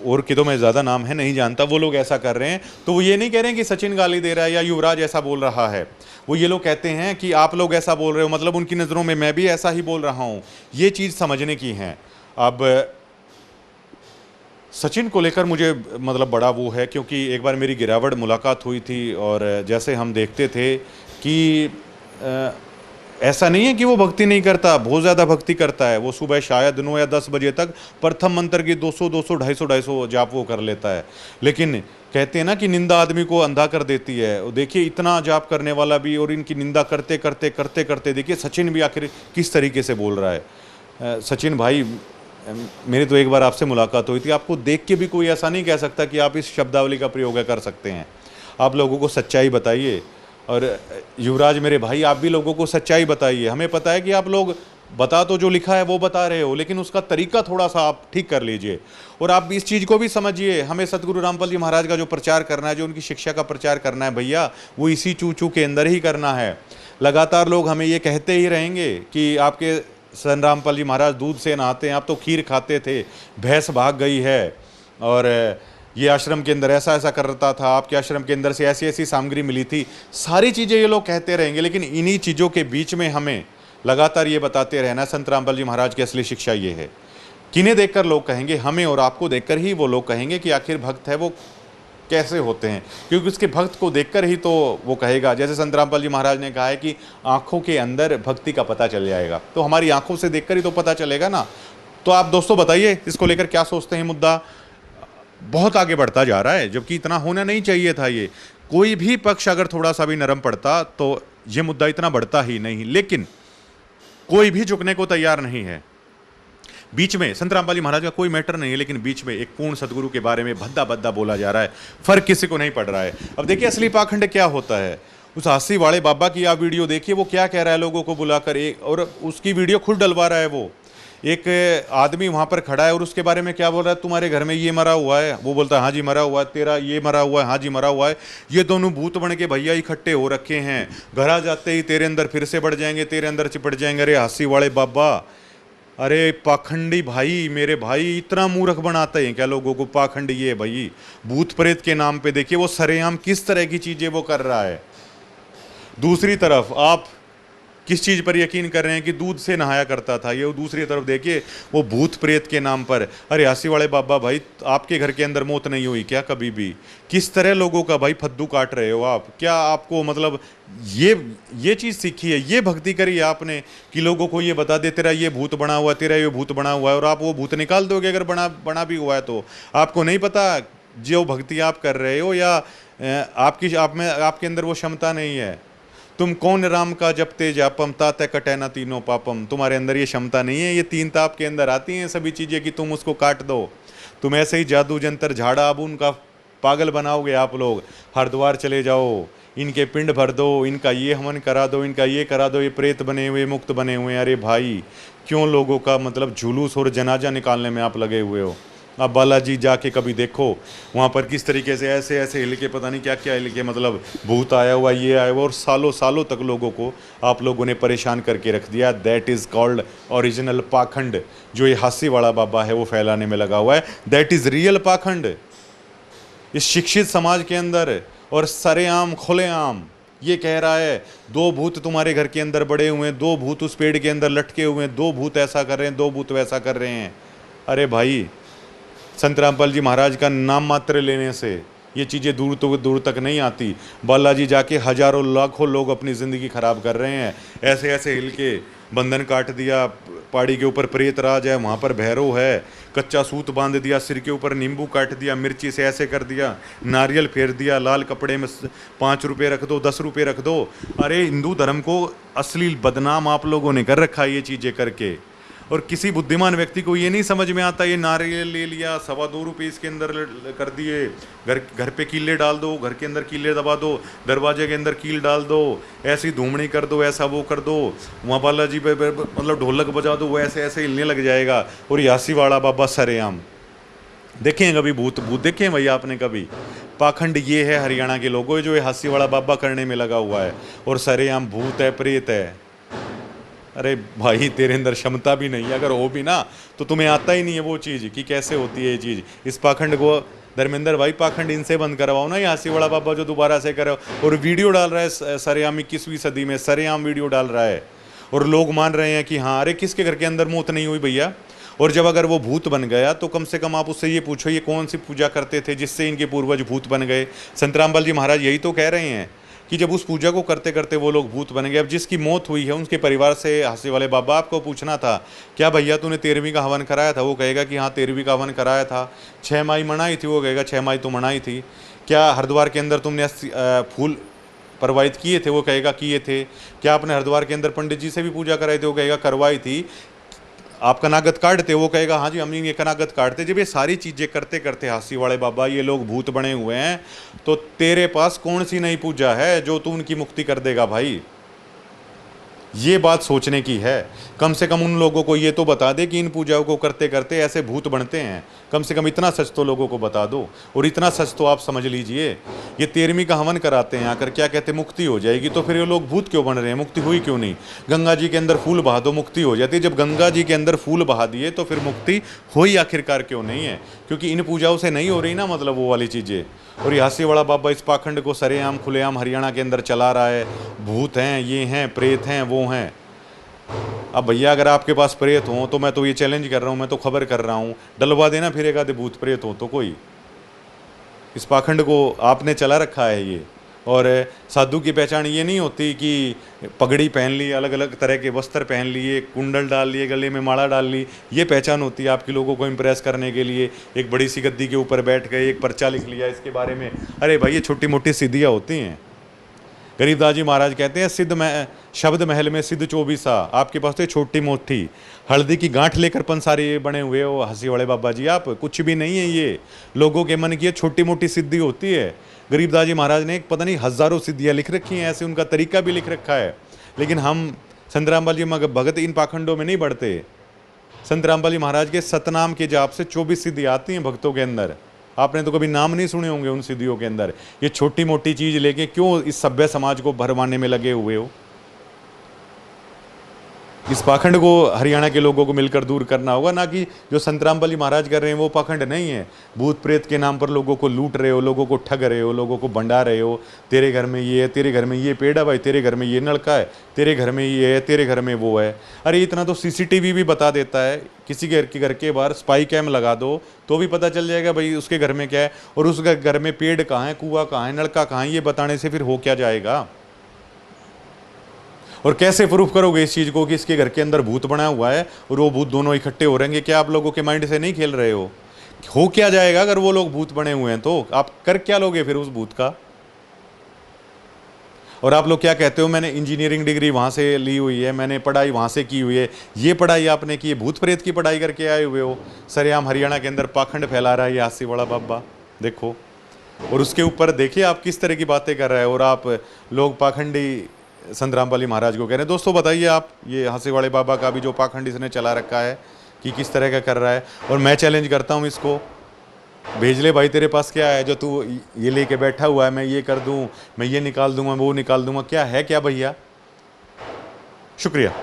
और कि तो मैं ज़्यादा नाम है नहीं जानता, वो लोग ऐसा कर रहे हैं, तो वो ये नहीं कह रहे हैं कि सचिन गाली दे रहा है या युवराज ऐसा बोल रहा है। वो ये लोग कहते हैं कि आप लोग ऐसा बोल रहे हो, मतलब उनकी नज़रों में मैं भी ऐसा ही बोल रहा हूँ। ये चीज़ समझने की है। अब सचिन को लेकर मुझे मतलब बड़ा वो है, क्योंकि एक बार मेरी गिरावट मुलाकात हुई थी, और जैसे हम देखते थे कि ऐसा नहीं है कि वो भक्ति नहीं करता, बहुत ज़्यादा भक्ति करता है। वो सुबह शायद 9 या 10 बजे तक प्रथम मंत्र की 200, 250 जाप वो कर लेता है। लेकिन कहते हैं ना कि निंदा आदमी को अंधा कर देती है। देखिए इतना जाप करने वाला भी, और इनकी निंदा करते करते करते करते देखिए सचिन भी आखिर किस तरीके से बोल रहा है। सचिन भाई, मेरी तो एक बार आपसे मुलाकात हुई थी, आपको देख के भी कोई ऐसा नहीं कह सकता कि आप इस शब्दावली का प्रयोग कर सकते हैं। आप लोगों को सच्चाई बताइए, और युवराज मेरे भाई आप भी लोगों को सच्चाई बताइए। हमें पता है कि आप लोग बता तो जो लिखा है वो बता रहे हो, लेकिन उसका तरीका थोड़ा सा आप ठीक कर लीजिए। और आप इस चीज़ को भी समझिए, हमें सतगुरु रामपाल जी महाराज का जो प्रचार करना है, जो उनकी शिक्षा का प्रचार करना है भैया, वो इसी चू के अंदर ही करना है। लगातार लोग हमें ये कहते ही रहेंगे कि आपके संत रामपाल जी महाराज दूध से नहाते हैं, आप तो खीर खाते थे, भैंस भाग गई है, और ये आश्रम के अंदर ऐसा ऐसा करता था, आपके आश्रम के अंदर से ऐसी ऐसी सामग्री मिली थी। सारी चीज़ें ये लोग कहते रहेंगे, लेकिन इन्हीं चीज़ों के बीच में हमें लगातार ये बताते रहना संत रामपाल जी महाराज की असली शिक्षा ये है। किन्हें देखकर लोग कहेंगे? हमें और आपको देखकर ही वो लोग कहेंगे कि आखिर भक्त है वो कैसे होते हैं, क्योंकि उसके भक्त को देखकर ही तो वो कहेगा। जैसे संत रामपाल जी महाराज ने कहा है कि आँखों के अंदर भक्ति का पता चल जाएगा, तो हमारी आँखों से देखकर ही तो पता चलेगा ना। तो आप दोस्तों बताइए इसको लेकर क्या सोचते हैं? मुद्दा बहुत आगे बढ़ता जा रहा है, जबकि इतना होना नहीं चाहिए था। ये कोई भी पक्ष अगर थोड़ा सा भी नरम पड़ता तो ये मुद्दा इतना बढ़ता ही नहीं, लेकिन कोई भी झुकने को तैयार नहीं है। बीच में संत रामपाल जी महाराज का कोई मैटर नहीं है, लेकिन बीच में एक पूर्ण सदगुरु के बारे में भद्दा भद्दा बोला जा रहा है, फर्क किसी को नहीं पड़ रहा है। अब देखिए असली पाखंड क्या होता है। उस हासी वाले बाबा की आप वीडियो देखिए, वो क्या कह रहा है लोगों को बुलाकर, एक और उसकी वीडियो खुद डलवा रहा है वो एक आदमी वहाँ पर खड़ा है और उसके बारे में क्या बोल रहा है, तुम्हारे घर में ये मरा हुआ है, वो बोलता है हाँ जी मरा हुआ है, तेरा ये मरा हुआ है, हाँ जी मरा हुआ है। ये दोनों भूत बन के भैया इकट्ठे हो रखे हैं, घर आ जाते ही तेरे अंदर फिर से बढ़ जाएंगे, तेरे अंदर चिपट जाएंगे। अरे हासी वाले बाबा, अरे पाखंडी भाई, मेरे भाई इतना मूर्ख बनाते हैं क्या लोगों को, पाखंडी ये भाई भूत प्रेत के नाम पे देखिए वो सरेआम किस तरह की चीज़ें वो कर रहा है। दूसरी तरफ आप किस चीज़ पर यकीन कर रहे हैं कि दूध से नहाया करता था ये, दूसरी तरफ देखिए वो भूत प्रेत के नाम पर। अरे हासी वाले बाबा भाई, आपके घर के अंदर मौत नहीं हुई क्या कभी भी? किस तरह लोगों का भाई फद्दू काट रहे हो आप? क्या आपको मतलब ये चीज़ सीखी है, ये भक्ति करी है आपने कि लोगों को ये बता दे तेरा ये भूत बना हुआ है, तेरा ये भूत बना हुआ है, और आप वो भूत निकाल दोगे अगर बना भी हुआ है तो? आपको नहीं पता जो भक्ति आप कर रहे हो या आपके अंदर वो क्षमता नहीं है। तुम कौन राम का जपते जापम ताते कटे ना तीनों पापम, तुम्हारे अंदर ये क्षमता नहीं है, ये तीन ताप के अंदर आती हैं सभी चीज़ें कि तुम उसको काट दो। तुम ऐसे ही जादू जंतर झाड़ा अब उनका पागल बनाओगे आप लोग। हरिद्वार चले जाओ, इनके पिंड भर दो, इनका ये हवन करा दो, इनका ये करा दो, ये प्रेत बने हुए मुक्त बने हुए। अरे भाई क्यों लोगों का मतलब जुलूस और जनाजा निकालने में आप लगे हुए हो? आप बालाजी जाके कभी देखो वहाँ पर किस तरीके से ऐसे ऐसे हिल के पता नहीं क्या क्या हिल के मतलब भूत आया हुआ, ये आया हुआ, और सालों सालों तक लोगों को आप लोगों ने परेशान करके रख दिया। दैट इज़ कॉल्ड ओरिजिनल पाखंड, जो ये हासी वाला बाबा है वो फैलाने में लगा हुआ है। दैट इज़ रियल पाखंड इस शिक्षित समाज के अंदर। और सरेआम खुलेआम ये कह रहा है दो भूत तुम्हारे घर के अंदर बड़े हुए हैं, दो भूत उस पेड़ के अंदर लटके हुए हैं, दो भूत ऐसा कर रहे हैं, दो भूत वैसा कर रहे हैं। अरे भाई, संत रामपाल जी महाराज का नाम मात्र लेने से ये चीज़ें दूर तक नहीं आती। बालाजी जाके हजारों लाखों लोग अपनी ज़िंदगी ख़राब कर रहे हैं। ऐसे ऐसे हिल के बंधन काट दिया, पहाड़ी के ऊपर प्रेत राज है, वहाँ पर भैरव है, कच्चा सूत बांध दिया, सिर के ऊपर नींबू काट दिया, मिर्ची से ऐसे कर दिया, नारियल फेर दिया, लाल कपड़े में 5 रुपये रख दो, 10 रुपये रख दो। अरे हिंदू धर्म को अश्लील बदनाम आप लोगों ने कर रखा है ये चीज़ें करके। और किसी बुद्धिमान व्यक्ति को ये नहीं समझ में आता, ये नारियल ले लिया, 2.25 रुपये इसके अंदर कर दिए, घर पे कीले डाल दो, घर के अंदर कीले दबा दो, दरवाजे के अंदर कील डाल दो, ऐसी धूमड़ी कर दो, ऐसा वो कर दो, वहाँ बालाजी पे मतलब ढोलक बजा दो, वो ऐसे ऐसे हिलने लग जाएगा। और यासी वाला बाबा सरेआम देखें कभी भूत देखें भैया आपने कभी? पाखंड ये है हरियाणा के लोगों जो ये हासी वाला बाबा करने में लगा हुआ है, और सरेआम भूत है, प्रेत है। अरे भाई तेरे अंदर क्षमता भी नहीं है, अगर हो भी ना तो तुम्हें आता ही नहीं है वो चीज़ कि कैसे होती है ये चीज़। इस पाखंड को धर्मेंद्र भाई, पाखंड इनसे बंद करवाओ ना, ये हासी वाला बाबा जो दोबारा से करे। और वीडियो डाल रहा है सरेआम 21वीं सदी में, सरेआम वीडियो डाल रहा है, और लोग मान रहे हैं कि हाँ अरे किसके घर के अंदर मौत नहीं हुई भैया? और जब अगर वो भूत बन गया तो कम से कम आप उससे ये पूछो ये कौन सी पूजा करते थे जिससे इनके पूर्वज भूत बन गए? संत रामपाल जी महाराज यही तो कह रहे हैं कि जब उस पूजा को करते करते वो लोग भूत बन गए। अब जिसकी मौत हुई है उनके परिवार से हासी वाले बाबा आपको पूछना था, क्या भैया तूने 13वीं का हवन कराया था? वो कहेगा कि हाँ 13वीं का हवन कराया था। 6 माई मनाई थी? वो कहेगा 6 माई तो मनाई थी। क्या हरिद्वार के अंदर तुमने फूल प्रवाहित किए थे? वो कहेगा किए थे। क्या आपने हरिद्वार के अंदर पंडित जी से भी पूजा कराई थी? वो कहेगा करवाई थी। आप कनागत काटते? वो कहेगा हाँ जी हम ये कनागत काटते। जब ये सारी चीज़ें करते करते हासी वाले बाबा ये लोग भूत बने हुए हैं, तो तेरे पास कौन सी नई पूजा है जो तू उनकी मुक्ति कर देगा भाई? ये बात सोचने की है। कम से कम उन लोगों को ये तो बता दे कि इन पूजाओं को करते करते ऐसे भूत बनते हैं। कम से कम इतना सच तो लोगों को बता दो। और इतना सच तो आप समझ लीजिए, ये 13वीं का हवन कराते हैं आकर, क्या कहते मुक्ति हो जाएगी, तो फिर ये लोग भूत क्यों बन रहे हैं? मुक्ति हुई क्यों नहीं? गंगा जी के अंदर फूल बहा दो, मुक्ति हो जाती है। जब गंगा जी के अंदर फूल बहा दिए तो फिर मुक्ति हुई आखिरकार क्यों नहीं है? क्योंकि इन पूजाओं से नहीं हो रही ना मतलब वो वाली चीज़ें। और ये हासी वाला बाबा इस पाखंड को सरेआम खुलेआम हरियाणा के अंदर चला रहा है। भूत हैं, ये हैं, प्रेत हैं, वो हैं। अब भैया अगर आपके पास प्रेत हो तो मैं तो ये चैलेंज कर रहा हूँ, मैं तो खबर कर रहा हूँ, डलवा देना फिर एक आधे भूत प्रेत हो तो कोई। इस पाखंड को आपने चला रखा है ये। और साधु की पहचान ये नहीं होती कि पगड़ी पहन ली, अलग अलग तरह के वस्त्र पहन लिए, कुंडल डाल लिए, गले में माला डाल ली, ये पहचान होती है आपकी लोगों को इम्प्रेस करने के लिए। एक बड़ी सी गद्दी के ऊपर बैठ गए, एक पर्चा लिख लिया इसके बारे में। अरे भाई ये छोटी मोटी सिद्धियाँ होती हैं। गरीबदास जी महाराज कहते हैं शब्द महल में सिद्ध 24। आपके पास तो छोटी मोटी हल्दी की गांठ लेकर पंसारी बने हुए हो हंसी वाले बाबा जी, आप कुछ भी नहीं है। ये लोगों के मन की छोटी मोटी सिद्धि होती है। गरीबदास जी महाराज ने पता नहीं हज़ारों सिद्धियाँ लिख रखी हैं, ऐसे उनका तरीका भी लिख रखा है। लेकिन हम संत रामपाल जी भगत इन पाखंडों में नहीं बढ़ते। संत रामपाल महाराज के सतनाम के जाप से 24 सिद्धि आती हैं भक्तों के अंदर। आपने तो कभी नाम नहीं सुने होंगे उन सिद्धियों के अंदर। ये छोटी मोटी चीज लेके क्यों इस सभ्य समाज को भरमाने में लगे हुए हो? इस पाखंड को हरियाणा के लोगों को मिलकर दूर करना होगा, ना कि जो संत रामपाल महाराज कर रहे हैं वो पाखंड नहीं है। भूत प्रेत के नाम पर लोगों को लूट रहे हो, लोगों को ठग रहे हो, लोगों को बंडा रहे हो। तेरे घर में ये है, तेरे घर में ये पेड़ है भाई, तेरे घर में ये नलका है, तेरे घर में ये है, तेरे घर में वो है। अरे इतना तो सीसीटीवी भी बता देता है। किसी के घर के बाहर स्पाई कैम लगा दो तो भी पता चल जाएगा भाई उसके घर में क्या है, और उस घर में पेड़ कहाँ है, कुआं कहाँ है, नलका कहाँ है। ये बताने से फिर हो क्या जाएगा? और कैसे प्रूफ करोगे इस चीज़ को कि इसके घर के अंदर भूत बना हुआ है और वो भूत दोनों इकट्ठे हो रहेंगे? क्या आप लोगों के माइंड से नहीं खेल रहे हो क्या जाएगा अगर वो लोग भूत बने हुए हैं? तो आप कर क्या लोगे फिर उस भूत का? और आप लोग क्या कहते हो, मैंने इंजीनियरिंग डिग्री वहाँ से ली हुई है, मैंने पढ़ाई वहाँ से की हुई है। ये पढ़ाई आपने की है, भूत प्रेत की पढ़ाई करके आए हुए हो। सरेआम हरियाणा के अंदर पाखंड फैला रहा है ये हास्य वाला बाबा, देखो। और उसके ऊपर देखिए आप किस तरह की बातें कर रहे हैं, और आप लोग पाखंडी संत रामपाल महाराज को कह रहे हैं। दोस्तों बताइए आप, ये हास्य वाले बाबा का भी जो पाखंड इसने चला रखा है कि किस तरह का कर रहा है। और मैं चैलेंज करता हूँ इसको, भेज ले भाई, तेरे पास क्या है जो तू ये लेके बैठा हुआ है, मैं ये कर दूं, मैं ये निकाल दूंगा, वो निकाल दूंगा, क्या है क्या भैया? शुक्रिया।